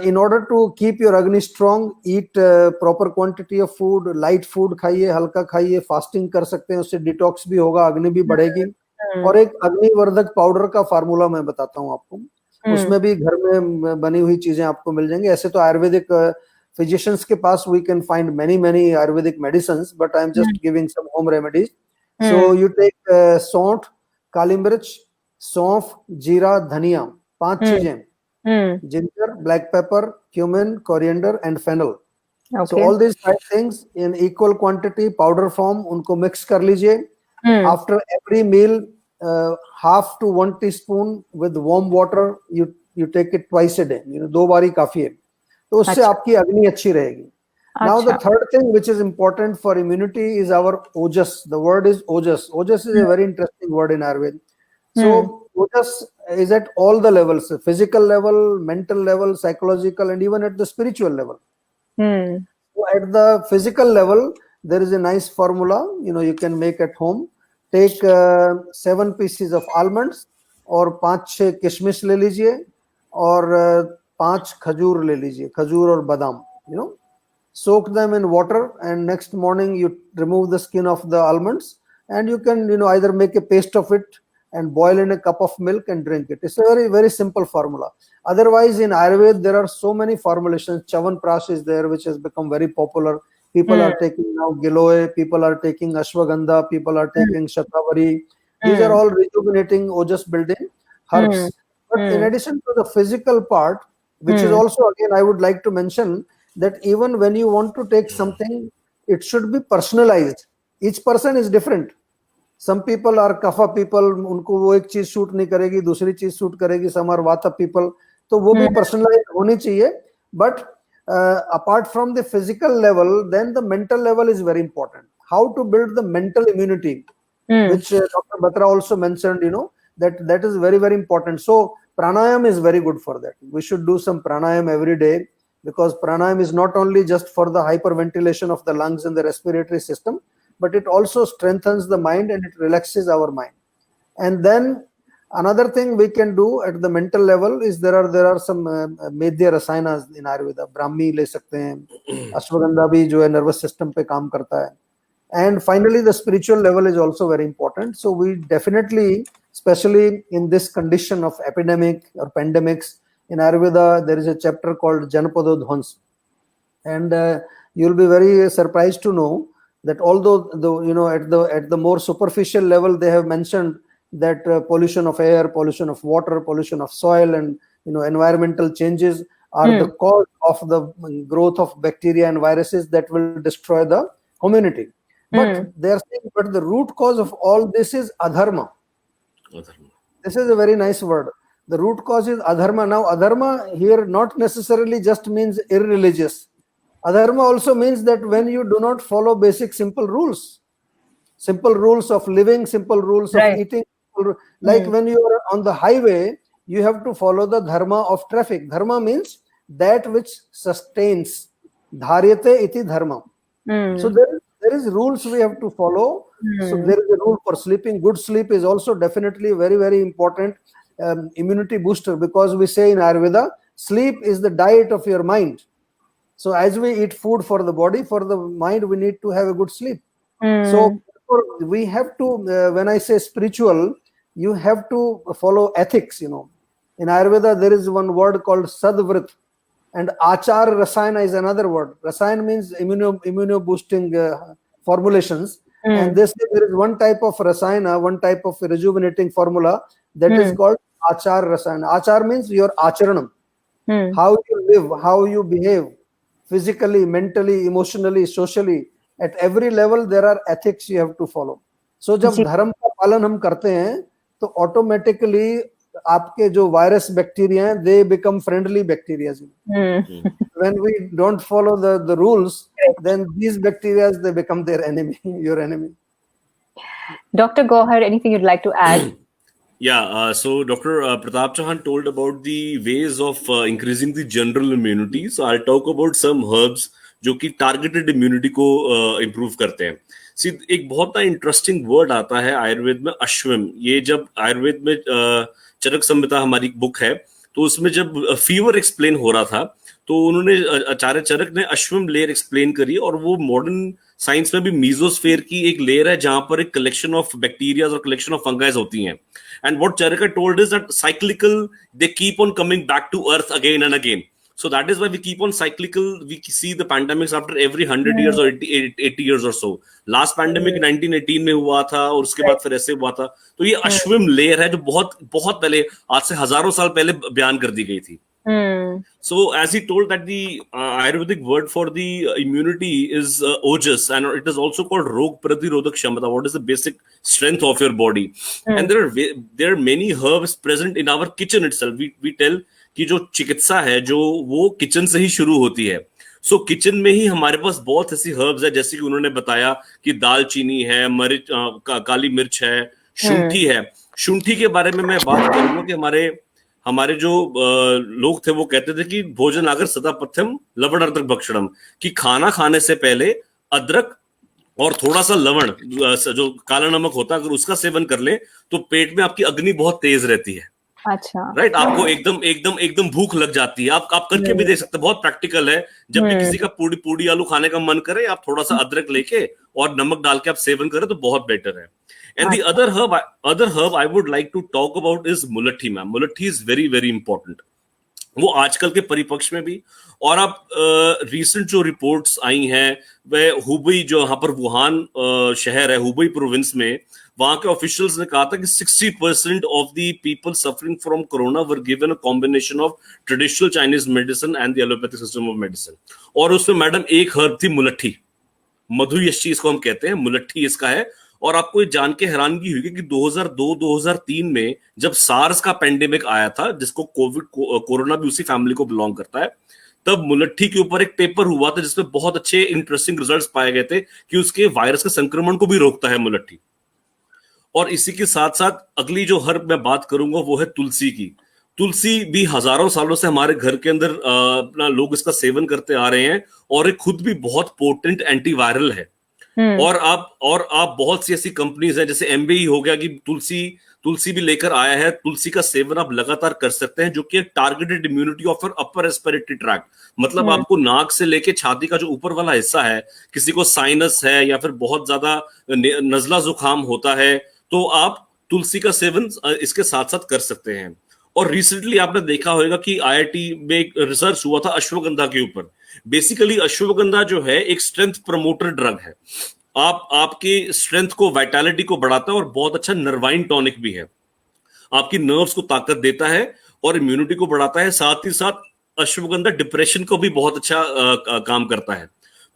C: in order to keep your agni strong, eat proper quantity of food, light food खाइए, हल्का खाइए, fasting कर सकते हैं, उससे detox भी होगा, अग्नि भी बढ़ेगी. और एक अग्निवर्धक पाउडर का फार्मूला मैं बताता हूँ आपको, उसमें भी घर में बनी हुई चीजें आपको मिल जाएंगी. ऐसे तो आयुर्वेदिक physicians के पास we can find many Ayurvedic medicines, but I am just giving some home remedies. So you take saunt, काली मिर्च, सौंफ, जीरा, धनिया, 5 चीजें, ginger, black pepper, cumin, coriander, and fennel. So
A: Okay.
C: all these 5 things in equal quantity, powder form, उनको mix कर लीजिए. After every meal, half to 1 teaspoon with warm water, you take it twice a day. 2 बारी काफी है. तो उससे आपकी अग्नि अच्छी रहेगी. Now the third thing which is important for immunity is our ojas. The word is ojas. Ojas is a very interesting word in Ayurveda. So ojas is at all the levels: physical level, mental level, psychological, and even at the spiritual level. So at the physical level, there is a nice formula, you can make at home. Take 7 pieces of almonds, और 5-6 किशमिश ले लीजिए, और 5 खजूर ले लीजिए, खजूर और बादाम. Soak them in water, and next morning you remove the skin of the almonds, and you can either make a paste of it and boil in a cup of milk and drink it. It's a very, very simple formula. Otherwise, in Ayurveda, there are so many formulations. Chyawanprash is there, which has become very popular. People are taking now Giloy, people are taking Ashwagandha, people are taking Shatavari. These are all rejuvenating, ojas building herbs. But in addition to the physical part, which is also, again, I would like to mention that even when you want to take something, it should be personalized. Each person is different. Some people are kapha people, उनको वो एक चीज suit नहीं करेगी, दूसरी चीज suit करेगी. Some are vata people, तो वो भी personalized होनी चाहिए. But apart from the physical level, then the mental level is very important. How to build the mental immunity, which Dr. Batra also mentioned, that is very, very important. So pranayam is very good for that. We should do some pranayam every day, because pranayam is not only just for the hyperventilation of the lungs and the respiratory system, but it also strengthens the mind and it relaxes our mind. And then another thing we can do at the mental level is there are some medhya rasayanas in Ayurveda. Brahmi le sakte hain, ashwagandha bhi jo hai nervous system pe kaam karta hai. And finally, the spiritual level is also very important. So we definitely, especially in this condition of epidemic or pandemics, in Ayurveda, there is a chapter called Janapadodhvans. And you'll be very surprised to know that although at the more superficial level, they have mentioned that pollution of air, pollution of water, pollution of soil, and environmental changes are the cause of the growth of bacteria and viruses that will destroy the community. But they are saying, but the root cause of all this is adharma. This is a very nice word. The root cause is adharma. Now, adharma here not necessarily just means irreligious. Adharma also means that when you do not follow basic simple rules of living, simple rules of eating, like when you are on the highway, you have to follow the dharma of traffic. Dharma means that which sustains. Dharyate iti dharma. So there is rules we have to follow. So there is a rule for sleeping. Good sleep is also definitely very, very important immunity booster, because we say in Ayurveda, sleep is the diet of your mind. So as we eat food for the body, for the mind, we need to have a good sleep. So we have to, when I say spiritual, you have to follow ethics. In Ayurveda, there is one word called sadvrit, and achar rasayana is another word. Rasayana means immuno boosting formulations. And they say there is one type of rasayana, one type of rejuvenating formula that is called achar rasayana. Achar means your acharanam, how you live, how you behave, physically, mentally, emotionally, socially. At every level, there are ethics you have to follow. So जब धर्म का पालन हम करते हैं, तो automatically आपके जो virus bacteria हैं, they become friendly bacteria. When we don't follow the rules, then these bacteria, they become their enemy, your enemy.
A: Dr. Gauhar, anything you'd like to add?
D: Yeah, so Dr. Pratap Chauhan told about the ways of increasing the general immunity. So I'll talk about some herbs जो कि targeted immunity को improve करते हैं. सी एक बहुत ना interesting word आता है आयुर्वेद में, अश्विम. ये जब आयुर्वेद में चरक संहिता हमारी बुक है, तो उसमें जब फीवर एक्सप्लेन हो रहा था, तो उन्होंने आचार्य चरक ने अश्विम लेयर एक्सप्लेन करी, और वो मॉडर्न साइंस में भी मीजोस्फेयर की एक लेयर है जहां पर एक कलेक्शन ऑफ बैक्टीरिया और कलेक्शन ऑफ फंगाइज होती हैं. And what Charak told is that cyclical they keep on coming back to earth again and again. So that is why we keep on cyclical. We see the pandemics after every 100 years or 80 years or so. Last pandemic 1918 में हुआ था और उसके बाद फिर ऐसे हुआ था. तो ये अश्विम लेयर है जो बहुत बहुत पहले, आज से हजारों साल पहले बयान कर दी गई थी. So as he told that the Ayurvedic word for the immunity is ojas, and it is also called rog pratirodhak kshamata. What is the basic strength of your body? And there are many herbs present in our kitchen itself. We tell कि जो चिकित्सा है जो वो kitchen से ही शुरू होती है. सो किचन में ही हमारे पास बहुत ऐसी हर्ब्स है, जैसे कि उन्होंने बताया कि दालचीनी है, काली मिर्च है, शुंठी है. शुंठी के बारे में मैं बात करूंगा कि हमारे जो लोग थे वो कहते थे कि भोजन आगर सदा पथ्यम लवण अदरक भक्षणम, कि खाना खाने से पहले अदरक और थोड़ा सा लवण जो काला नमक होता है, अगर उसका सेवन कर ले तो पेट में आपकी अग्नि बहुत तेज रहती है.
A: अच्छा.
D: राइट, आपको एकदम भूख लग जाती है. आप करके भी देख सकते हैं, बहुत प्रैक्टिकल है. जब भी किसी का पूड़ी आलू खाने का मन करे, आप थोड़ा सा अदरक लेके और नमक डाल के आप सेवन करें तो बहुत बेटर है. And the other herb I would like to talk about is mulethi. Ma'am, mulethi is very very important. वो आजकल के परिपक्ष में भी, और आप रिसेंट जो रिपोर्ट्स आई हैं वह हुबई, जो यहाँ पर वुहान शहर है, हुबई प्रोविंस में, वहां के ऑफिशियल्स ने कहा था कि 60% of the people suffering from corona were given a combination of traditional Chinese medicine and the allopathic system of medicine. और उसमें मैडम एक हर्ब थी मुलट्ठी, मधुयष्टि इसको हम कहते हैं, मुलट्ठी इसका है. और आपको ये जान के हैरानगी हुई कि 2002-2003 में जब सार्स का पेंडेमिक आया था, जिसको कोरोना भी उसी फैमिली को बिलोंग करता है, तब मुलट्ठी के ऊपर एक पेपर हुआ था जिसमें बहुत अच्छे इंटरेस्टिंग रिजल्ट्स पाए गए थे कि उसके वायरस के संक्रमण को भी रोकता है मुलट्ठी. और इसी के साथ साथ अगली जो हर्ब मैं बात करूंगा वो है तुलसी की. तुलसी भी हजारों सालों से हमारे घर के अंदर अपना लोग इसका सेवन करते आ रहे हैं, और ये खुद भी बहुत पोटेंट एंटीवायरल है. और आप बहुत सी ऐसी कंपनीज हैं, जैसे एमवे हो गया, कि तुलसी भी लेकर आया है. तुलसी का सेवन आप लगातार कर सकते हैं, जो कि एक targeted immunity of upper respiratory tract. मतलब आपको नाक से लेके छाती का जो ऊपर वाला हिस्सा है, किसी को साइनस है या फिर बहुत ज्यादा नजला जुकाम होता है, तो आप तुलसी का सेवन इसके साथ साथ कर सकते हैं. और रिसेंटली आपने देखा होगा कि आईआईटी में एक रिसर्च हुआ था अश्वगंधा के ऊपर. बेसिकली अश्वगंधा जो है एक स्ट्रेंथ प्रमोटर ड्रग है. आपकी स्ट्रेंथ को, वाइटैलिटी को बढ़ाता है, और बहुत अच्छा नर्वाइन टॉनिक भी है. आपकी नर्व्स को ताकत देता है और इम्यूनिटी को बढ़ाता है. साथ ही साथ अश्वगंधा डिप्रेशन को भी बहुत अच्छा काम करता है.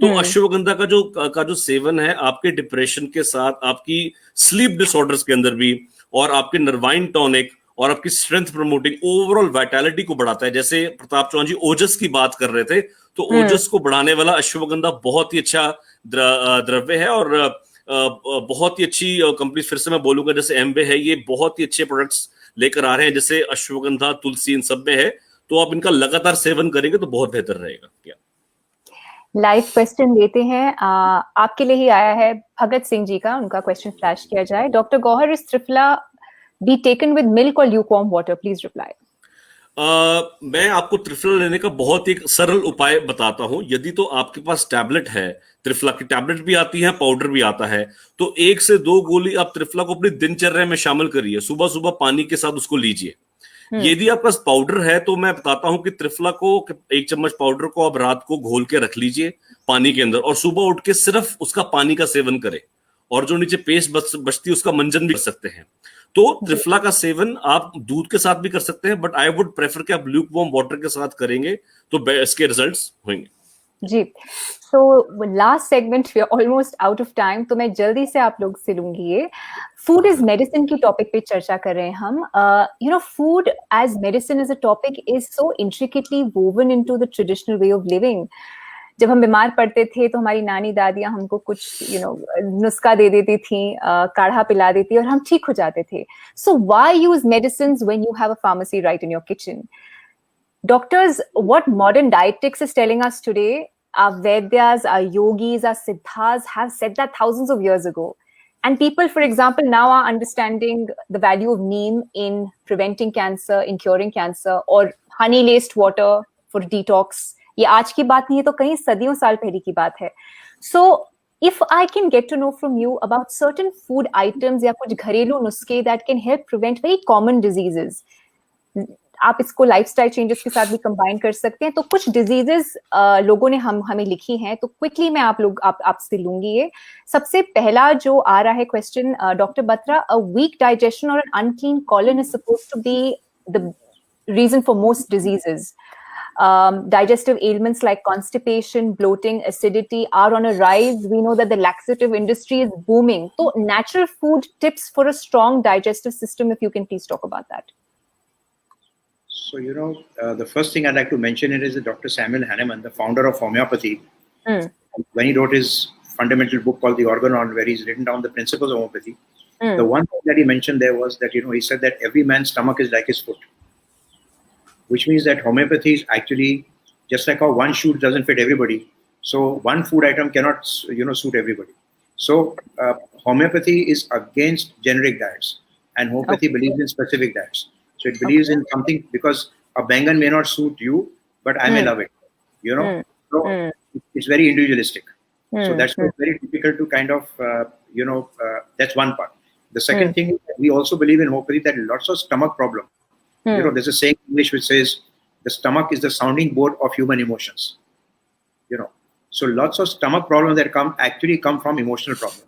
D: तो अश्वगंधा का जो सेवन है, आपके डिप्रेशन के साथ, आपकी स्लीप डिसऑर्डर्स के अंदर भी, और आपके नर्वाइन टॉनिक और आपकी स्ट्रेंथ प्रमोटिंग, ओवरऑल वाइटैलिटी को बढ़ाता है. जैसे प्रताप चौहान जी ओजस की बात कर रहे थे, तो ओजस को बढ़ाने वाला अश्वगंधा बहुत ही अच्छा द्रव्य है. और बहुत ही अच्छी कंपनी, फिर से मैं बोलूंगा, जैसे एम्बे है, ये बहुत ही अच्छे प्रोडक्ट्स लेकर आ रहे हैं, जैसे अश्वगंधा, तुलसी, इन सब में है. तो आप इनका लगातार सेवन करेंगे तो बहुत बेहतर रहेगा.
A: लाइव क्वेश्चन लेते हैं. आपके लिए ही आया है भगत सिंह जी का. उनका क्वेश्चन फ्लैश किया जाए. Doctor Gauhar, is triphala be taken with milk और ल्यूकवार्म वाटर? Please reply.
D: मैं आपको त्रिफला लेने का बहुत ही सरल उपाय बताता हूं. यदि तो आपके पास टैबलेट है, त्रिफला की टैबलेट भी आती है, पाउडर भी आता है, तो 1 से 2 गोली आप त्रिफला को अपनी दिनचर्या में शामिल करिए. सुबह सुबह पानी के साथ उसको लीजिए. यदि आपके पास पाउडर है तो मैं बताता हूं कि त्रिफला को, 1 चम्मच पाउडर को आप रात को घोल के रख लीजिए पानी के अंदर, और सुबह उठ के सिर्फ उसका पानी का सेवन करें. और जो नीचे पेस्ट बचती है उसका मंजन भी कर सकते हैं. तो त्रिफला का सेवन आप दूध के साथ भी कर सकते हैं, बट आई वुड प्रेफर कि आप ल्यूकवार्म वाटर के साथ करेंगे तो इसके रिजल्ट्स होंगे.
A: जी. So last segment, we are almost out of time, तो मैं जल्दी से आप लोग से लूंगी. ये फूड इज मेडिसिन की टॉपिक पे चर्चा कर रहे हैं हम. You know, food as medicine is a topic is so intricately woven into the traditional way of living. जब हम बीमार पड़ते थे तो हमारी नानी दादियां हमको कुछ नुस्खा दे देती थी, काढ़ा पिला देती, और हम ठीक हो जाते थे. So why use medicines when you have a pharmacy right in your kitchen? Doctors, what modern dietetics is telling us today, our Vedyas, our yogis, our Siddhas have said that thousands of years ago. And people, for example, now are understanding the value of neem in preventing cancer, in curing cancer, or honey-laced water for detox. ये आज की बात नहीं है, तो कई सदियों साल पहले की बात है. So, if I can get to know from you about certain food items या कुछ घरेलू नुस्खे that can help prevent very common diseases, आप इसको लाइफस्टाइल चेंजेस के साथ भी कंबाइन कर सकते हैं। तो कुछ डिजीजेस लोगों ने हमें लिखी हैं, तो क्विकली मैं आपसे लूंगी ये। सबसे पहला जो आ रहा है question, doctor Batra, a weak digestion और an unclean colon is supposed to be the reason for most diseases. Digestive ailments like constipation, bloating, acidity are on a rise. We know that the laxative industry is booming. So, natural food tips for a strong digestive system, if you can please talk about that.
B: So, the first thing I'd like to mention here is that Dr. Samuel Hahnemann, the founder of homeopathy, when he wrote his fundamental book called The Organon, where he's written down the principles of homeopathy, the one thing that he mentioned there was that, he said that every man's stomach is like his foot, which means that homeopathy is actually just like how one shoe doesn't fit everybody. So one food item cannot, suit everybody. So homeopathy is against generic diets, and homeopathy believes in specific diets. So it believes in something, because a bangan may not suit you, but I may love it, So it's very individualistic. So that's very difficult to kind of, that's one part. The second thing is that we also believe in homeopathy that lots of stomach problems. There's a saying in English which says the stomach is the sounding board of human emotions. So lots of stomach problems that actually come from emotional problems.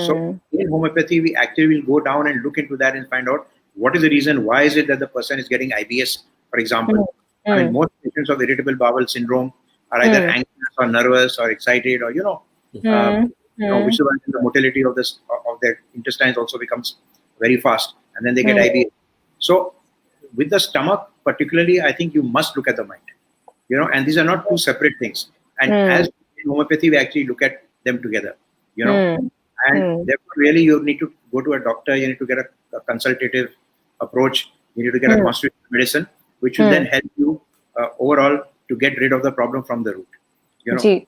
B: So in homeopathy, we actually will go down and look into that and find out what is the reason. Why is it that the person is getting IBS, for example? I mean, most patients of irritable bowel syndrome are either anxious or nervous or excited, or which is why the motility of their intestines also becomes very fast, and then they get IBS. So with the stomach particularly, I think you must look at the mind, and these are not two separate things. And as in homeopathy, we actually look at them together, and therefore really you need to go to a doctor, you need to get a consultative approach, you need to get a constitutional medicine, which will then help you overall to get rid of the problem from the root.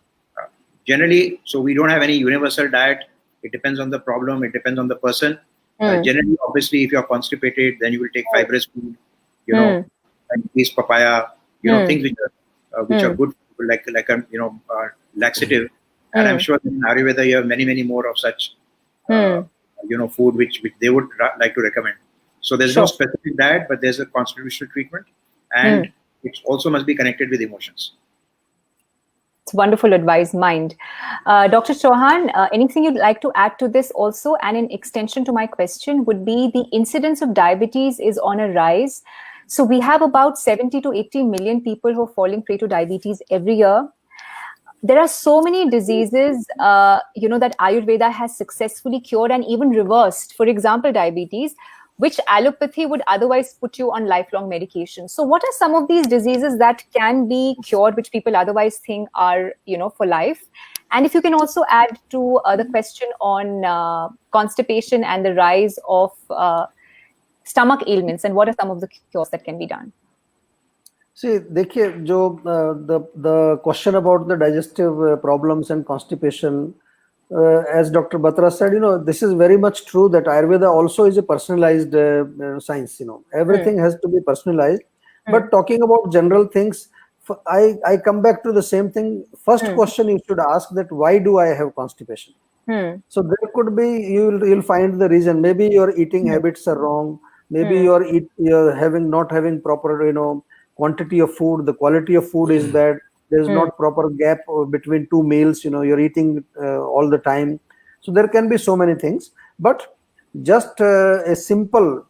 B: Generally, so we don't have any universal diet. It depends on the problem, it depends on the person. Generally, obviously, if you're constipated, then you will take fibrous food, and these papaya, things which are good, like laxative. And I'm sure in Ayurveda you have many more of such, food which they would like to recommend. So there's no specific diet, but there's a constitutional treatment, and it also must be connected with emotions.
A: It's wonderful advice, mind. Dr. Chauhan, anything you'd like to add to this also? And in extension to my question would be, the incidence of diabetes is on a rise. So we have about 70 to 80 million people who are falling prey to diabetes every year. There are so many diseases, that Ayurveda has successfully cured and even reversed. For example, diabetes, which allopathy would otherwise put you on lifelong medication. So what are some of these diseases that can be cured, which people otherwise think are, for life? And if you can also add to the question on constipation and the rise of stomach ailments, and what are some of the cures that can be done?
C: See, देखिए, जो the question about the digestive problems and constipation, as Dr. Batra said, this is very much true that Ayurveda also is a personalized science. Everything has to be personalized. But talking about general things, I come back to the same thing. First question you should ask, that why do I have constipation? So there could be, you'll find the reason. Maybe your eating habits are wrong. Maybe you're not having proper, quantity of food. The quality of food is bad. There's not proper gap between two meals. You're eating all the time. So there can be so many things. But just a simple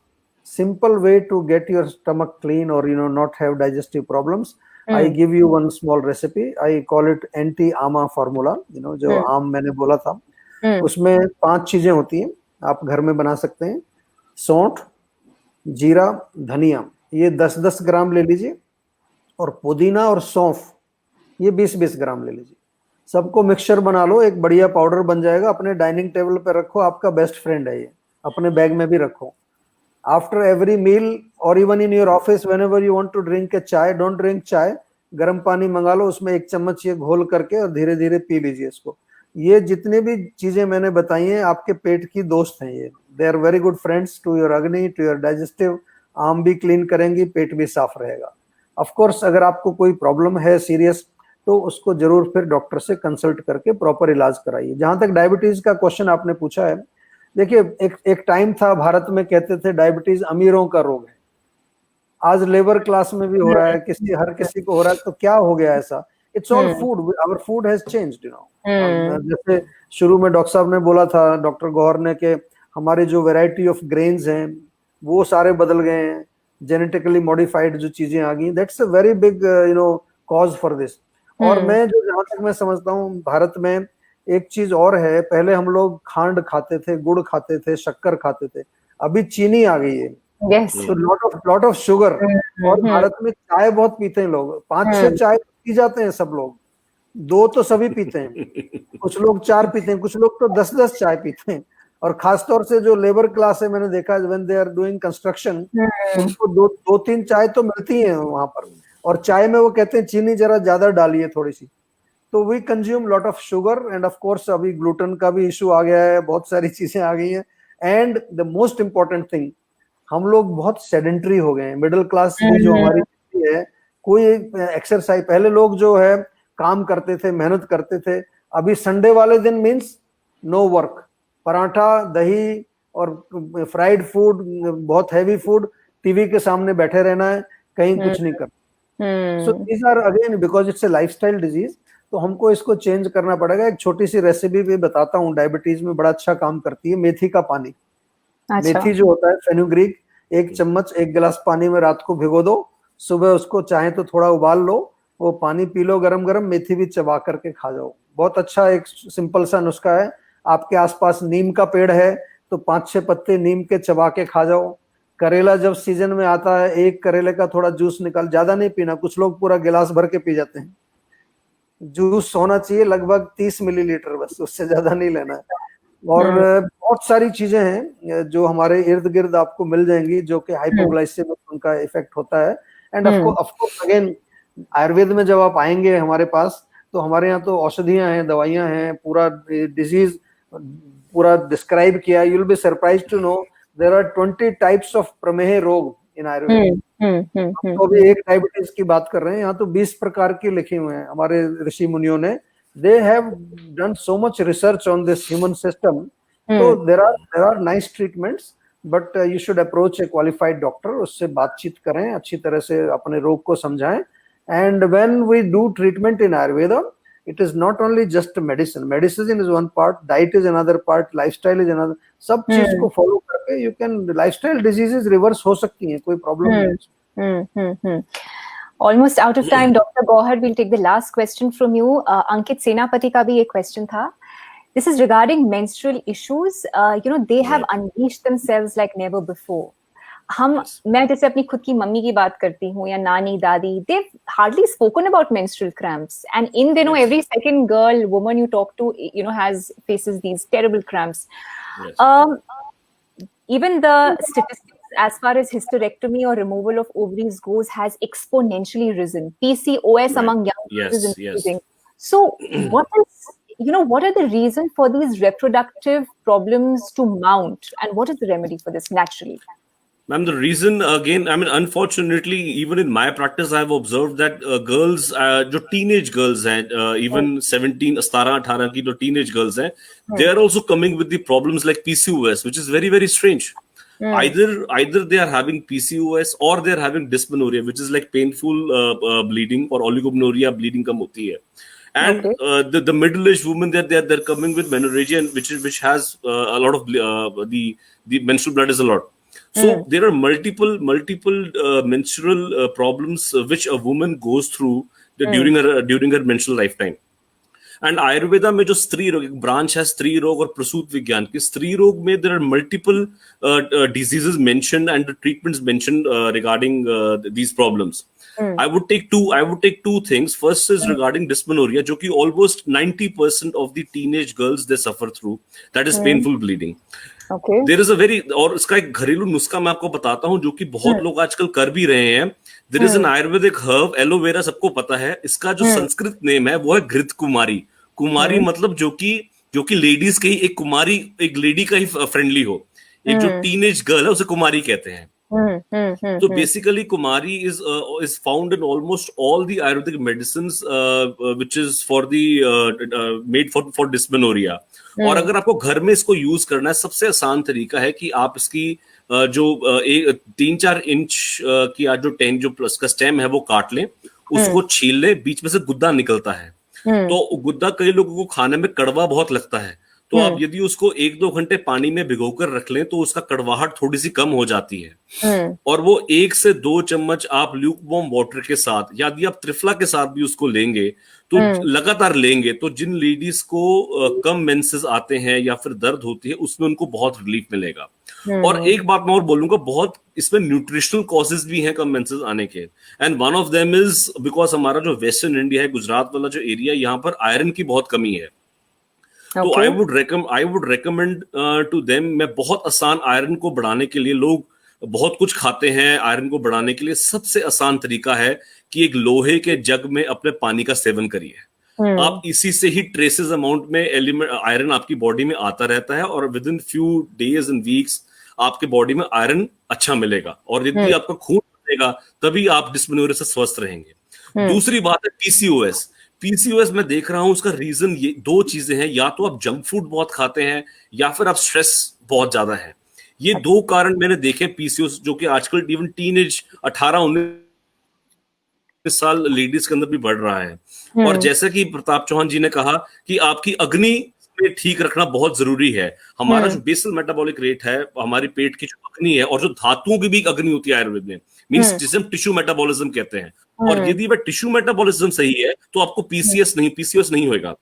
C: way to get your stomach clean, or not have digestive problems. I give you one small recipe. I call it anti-ama formula. जो आम मैंने बोला था, उसमें 5 चीजें होती हैं, आप घर में बना सकते हैं. सौंठ, जीरा, धनिया, ये 10-10 ग्राम ले लीजिए, और पुदीना और सौंफ ये 20-20 ग्राम ले लीजिए. सबको मिक्सचर बना लो, एक बढ़िया पाउडर बन जाएगा. अपने डाइनिंग टेबल पे रखो, आपका बेस्ट फ्रेंड है ये. अपने बैग में भी रखो. After every meal, or even in your office, whenever you want to drink a chai, don't drink chai. गर्म पानी मंगा लो, उसमें 1 चम्मच ये घोल करके और धीरे धीरे पी लीजिए इसको. ये जितने भी चीजें मैंने बताई हैं, आपके पेट की दोस्त हैं ये. They are very good friends to your अग्नि, to your digestive. आम भी क्लीन करेंगी, पेट भी साफ रहेगा. Of course, अगर आपको कोई प्रॉब्लम है सीरियस, तो उसको जरूर फिर डॉक्टर से कंसल्ट करके प्रॉपर इलाज कराइए. जहां तक डायबिटीज का क्वेश्चन आपने पूछा है, देखिए, एक टाइम था भारत में कहते थे डायबिटीज अमीरों का रोग है. आज लेबर क्लास में भी हो रहा है, हर किसी को हो रहा है, तो क्या हो गया ऐसा? It's all food, our food has changed, you know. जैसे शुरू में डॉक्टर साहब ने बोला था, डॉक्टर गौहर ने, कि हमारी जो वैरायटी ऑफ ग्रेन्स हैं वो सारे बदल गए हैं, जेनेटिकली मॉडिफाइड जो चीजें आ गई, that's a very big you know cause for this. और मैं जो जहां तक मैं समझता हूँ, भारत में एक चीज और है, पहले हम लोग खांड खाते थे, गुड़ खाते थे, शक्कर खाते थे, अभी चीनी आ गई है,
A: Yes.
C: तो लॉट ऑफ शुगर। और भारत में चाय बहुत पीते हैं लोग, 5-6 चाय पी जाते हैं सब लोग, 2 तो सभी पीते हैं, कुछ लोग 4 पीते हैं, कुछ लोग तो 10-10 चाय पीते हैं। और खासतौर से जो लेबर क्लास है, मैंने देखा when they are doing construction, उनको 2-3 चाय तो मिलती है वहां पर, और चाय में वो कहते हैं चीनी जरा ज्यादा डालिए थोड़ी सी। तो we consume lot of sugar, and of course अभी ग्लूटेन का भी इशू आ गया है, बहुत सारी चीजें आ गई हैं। And the most important thing, हम लोग बहुत सेडेंटरी हो गए हैं, मिडिल क्लास भी जो हमारी है, कोई एक्सरसाइज, पहले लोग जो है काम करते थे, मेहनत करते थे, अभी संडे वाले दिन मीन्स नो वर्क, पराठा, दही और फ्राइड फूड, बहुत हैवी फूड, टीवी के सामने बैठे रहना है, कहीं कुछ नहीं करना। So these are again because it's a lifestyle disease, तो हमको इसको चेंज करना पड़ेगा। एक छोटी सी रेसिपी भी बताता हूँ, डायबिटीज में बड़ा अच्छा काम करती है, मेथी का पानी। मेथी जो होता है फेनुग्रीक, 1 चम्मच 1 गिलास पानी में रात को भिगो दो, सुबह उसको चाहे तो थोड़ा उबाल लो, वो पानी पी लो गरम गरम, मेथी भी चबा करके खा जाओ। बहुत अच्छा एक सिंपल सा नुस्खा है। आपके आसपास नीम का पेड़ है तो 5-6 पत्ते नीम के चबा के खा जाओ। करेला जब सीजन में आता है, एक करेले का थोड़ा जूस निकाल, ज्यादा नहीं पीना, कुछ लोग पूरा गिलास भर के पी जाते हैं। जूस होना चाहिए लगभग 30 मिलीलीटर, बस, उससे ज्यादा नहीं लेना है। और बहुत सारी चीजें हैं जो हमारे इर्द गिर्द आपको मिल जाएंगी, जो कि हाइपोग्लाइसेमिक उनका इफेक्ट होता है। And of course again, Ayurveda में जब आप आएंगे हमारे पास, तो हमारे यहाँ तो औषधियां हैं, दवाइयां हैं, पूरा डिजीज पूरा डिस्क्राइब किया। You will be surprise to know there are 20 types of prameha rog in Ayurveda. तो अभी एक डायबिटीज की बात कर रहे हैं, यहाँ तो 20 प्रकार की लिखी हुए हैं हमारे ऋषि मुनियों ने। They have done so much research on this human system. So there are nice treatments, but you should approach a qualified doctor. उससे बातचीत करें, अच्छी तरह से अपने रोग को समझाएं। And when we do treatment in Ayurveda, it is not only just medicine. Medicine is one part, diet is another part, lifestyle is another. सब चीज को follow करके you can, lifestyle diseases reverse हो सकती हैं, कोई problem नहीं।
A: Almost out of time, Dr. Gauhar. We'll take the last question from you. Ankit Senapati का भी एक question था. This is regarding menstrual issues. They have unleashed themselves like never before. मैं जैसे अपनी खुद की मम्मी की बात करती हूँ, या नानी, दादी, they've hardly spoken about menstrual cramps. And in every second girl, woman you talk to, faces these terrible cramps. Even the statistics as far as hysterectomy or removal of ovaries goes has exponentially risen. PCOS among young girls is increasing. So what are the reasons for these reproductive problems to mount, and what is the remedy for this naturally?
D: Ma'am, the reason, again, I mean, unfortunately, even in my practice, I've observed that girls, जो teenage girls हैं, even 17, 17-18 की जो teenage girls हैं, they are also coming with the problems like PCOS, which is very, very strange. Either they are having PCOS or they are having dysmenorrhea, which is like painful bleeding, or oligomenorrhea, bleeding कम होती है. And the middle-aged women, they're coming with menorrhagia, which has a lot of the menstrual blood is a lot. So there are multiple menstrual problems which a woman goes through during her menstrual lifetime. And Ayurveda में जो स्त्री रोग branch है, स्त्री रोग और प्रसूत विज्ञान की, स्त्री रोग में there are multiple diseases mentioned and the treatments mentioned regarding these problems. I would take two things. First is regarding dysmenorrhea, जो कि almost 90% of the teenage girls they suffer through. That is painful bleeding.
A: Okay.
D: There is a very, और इसका एक घरेलू नुस्खा मैं आपको बताता हूँ जो कि बहुत लोग आजकल कर भी रहे हैं. There is an Ayurvedic herb, aloe vera, सबको पता है. इसका जो संस्कृत नेम है वो है घृत कुमारी. कुमारी मतलब जो कि लेडीज के ही एक कुमारी, एक लेडी का ही फ्रेंडली हो. एक जो टीनेज गर्ल है उसे कुमारी कहते हैं. So basically, Kumari is found in almost all the Ayurvedic medicines, which is for the made for dysmenorrhea. और अगर आपको घर में इसको यूज करना है, सबसे आसान तरीका है कि आप इसकी जो 3-4 इंच की जो 10 जो प्लस का स्टेम है वो काट लें, उसको छील लें, बीच में से गुद्दा निकलता है। तो गुद्दा कई लोगों को खाने में कड़वा बहुत लगता है, तो आप यदि उसको 1-2 घंटे पानी में भिगोकर रख लें तो उसका कड़वाहट थोड़ी सी कम हो जाती है। और वो 1 से 2 चम्मच आप ल्यूकवार्म वाटर के साथ, यदि आप त्रिफला के साथ भी उसको लेंगे तो लगातार लेंगे, तो जिन लेडीज को कम मेंसेस आते हैं या फिर दर्द होती है, उसमें उनको बहुत रिलीफ मिलेगा। और एक बात मैं और बोलूंगा, बहुत इसमें न्यूट्रिशनल कॉजेज भी हैं कम मेंसेस आने के, and one of them is because हमारा जो वेस्टर्न इंडिया है, गुजरात वाला जो एरिया, यहाँ पर आयरन की बहुत कमी है। तो I would recommend to them, मैं बहुत आसान आयरन को बढ़ाने के लिए, लोग बहुत कुछ खाते हैं आयरन को बढ़ाने के लिए, सबसे आसान तरीका है कि एक लोहे के जग में अपने पानी का सेवन करिए। आप इसी से ही ट्रेसेस अमाउंट में एलिमेंट आयरन आपकी बॉडी में आता रहता है, और with in few days and weeks आपके बॉडी में आयरन अच्छा मिलेगा, और यदि आपका खून बनेगा तभी आप डिस्मेनोरिया से स्वस्थ रहेंगे। दूसरी बात है पीसीओएस। पीसीओएस मैं देख रहा हूं, उसका रीजन ये 2 चीजें हैं, या तो आप जंक फूड बहुत खाते हैं या फिर आप स्ट्रेस बहुत ज्यादा है। ये 2 कारण मैंने देखे पीसीओएस, जो कि आजकल इवन टीनेज 18-19 साल लेडीज के अंदर भी बढ़ रहा है। और जैसा कि प्रताप चौहान जी ने कहा कि आपकी अग्नि में ठीक रखना बहुत जरूरी है। हमारा जो बेसल मेटाबॉलिक रेट है, हमारी पेट की जो अग्नि है, और जो धातुओं की भी अग्नि होती है आयुर्वेद में, मींस जिसे हम टिश्यू मेटाबॉलिज्म कहते हैं, और यदि वह टिश्यू मेटाबॉलिज्म सही है तो आपको पीसीओएस नहीं होगा।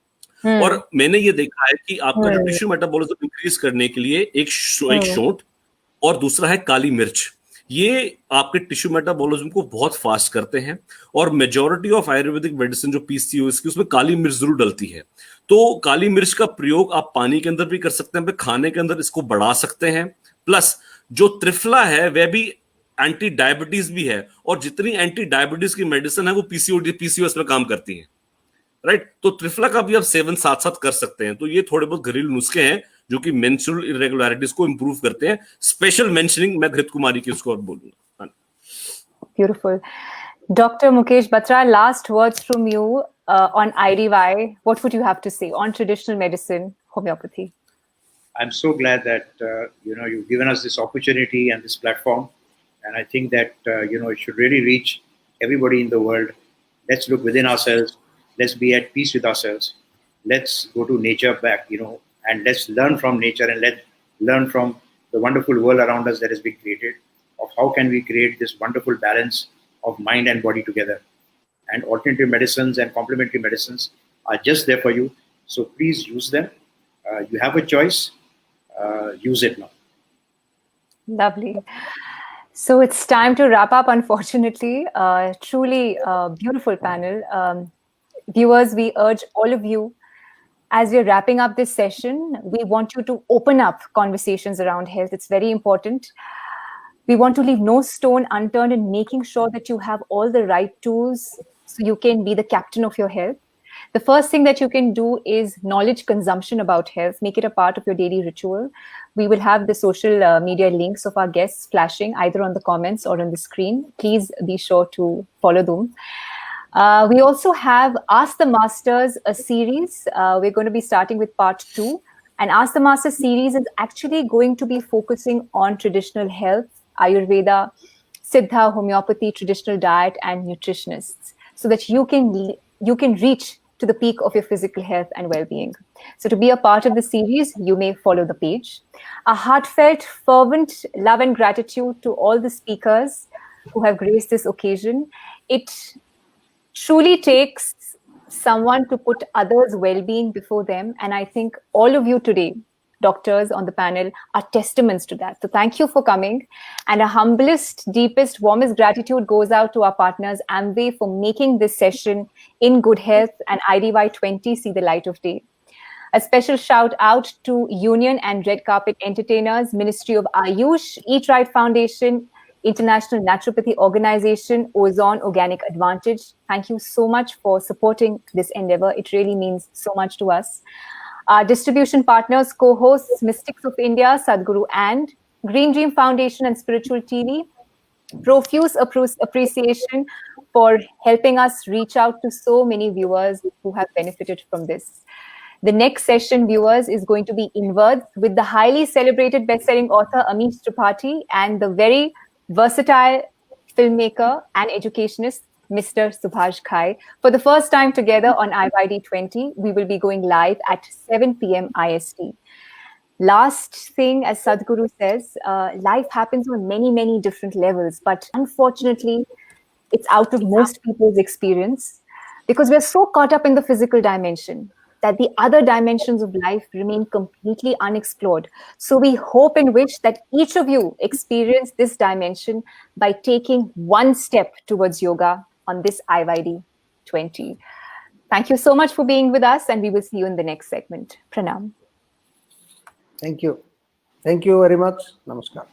D: और मैंने ये देखा है कि आपका जो टिश्यू मेटाबॉलिज्म इंक्रीज करने के लिए एक शोंठ और दूसरा है काली मिर्च, ये आपके टिश्यू मेटाबॉलिज्म को बहुत फास्ट करते हैं। और मेजॉरिटी ऑफ आयुर्वेदिक मेडिसिन जो पीसीओएस की, उसमें काली मिर्च जरूर डलती है। तो काली मिर्च का प्रयोग आप पानी के अंदर भी कर सकते हैं, खाने के अंदर इसको बढ़ा सकते हैं। प्लस जो त्रिफला है वह भी एंटी डायबिटीज भी है, और जितनी एंटी डायबिटीज की मेडिसिन है वो पीसीओएस में काम करती है, राइट। तो त्रिफला का भी आप सेवन साथ साथ कर सकते हैं। तो ये थोड़े बहुत घरेलू नुस्खे हैं जो कि मेंस्ट्रुअल इरेगुलरिटीज को इंप्रूव करते हैं। स्पेशल मेंशनिंग मैं घृत कुमारी की उसको और बोलूंगा।
A: Beautiful. Dr. Mukesh Batra, last words from you on IDY. What would you have to say on traditional medicine, homeopathy?
B: I'm so glad that you've given us this opportunity and this platform, and I think that it should really reach everybody in the world. Let's look within ourselves. Let's be at peace with ourselves. Let's go to nature back, and let's learn from nature, and let's learn from the wonderful world around us that has been created. Of how can we create this wonderful balance of mind and body together. And alternative medicines and complementary medicines are just there for you. So please use them. You have a choice. Use it now.
A: Lovely. So it's time to wrap up, unfortunately. Truly beautiful panel. Viewers, we urge all of you, as we're wrapping up this session, we want you to open up conversations around health. It's very important. We want to leave no stone unturned in making sure that you have all the right tools so you can be the captain of your health. The first thing that you can do is knowledge consumption about health. Make it a part of your daily ritual. We will have the social media links of our guests flashing either on the comments or on the screen. Please be sure to follow them. We also have Ask the Masters, a series. We're going to be starting with part 2. And Ask the Masters series is actually going to be focusing on traditional health, Ayurveda, Siddha, homeopathy, traditional diet, and nutritionists, so that you can reach to the peak of your physical health and well-being. So to be a part of the series, you may follow the page. A heartfelt, fervent love and gratitude to all the speakers who have graced this occasion. It truly takes someone to put others' well-being before them, and I think all of you today, doctors on the panel, are testaments to that. So thank you for coming. And our humblest, deepest, warmest gratitude goes out to our partners, Amway, for making this session in good health and IDY 20 see the light of day. A special shout out to Union and Red Carpet Entertainers, Ministry of Ayush, Eat Right Foundation, International Naturopathy Organization, Ozone Organic Advantage. Thank you so much for supporting this endeavor. It really means so much to us. Our distribution partners, co-hosts, Mystics of India, Sadhguru, and Green Dream Foundation and Spiritual TV, Profuse appreciation for helping us reach out to so many viewers who have benefited from this. The next session, viewers, is going to be Inwards with the highly celebrated best-selling author Amish Tripathi and the very versatile filmmaker and educationist Mr. Subhash Ghai. For the first time together on IYD 20, we will be going live at 7 p.m. IST. Last thing, as Sadhguru says, life happens on many, many different levels, but unfortunately, it's out of most people's experience because we're so caught up in the physical dimension that the other dimensions of life remain completely unexplored. So we hope and wish that each of you experience this dimension by taking one step towards yoga on this IYD 20. Thank you so much for being with us, and we will see you in the next segment. Pranam.
C: Thank you. Thank you very much. Namaskar.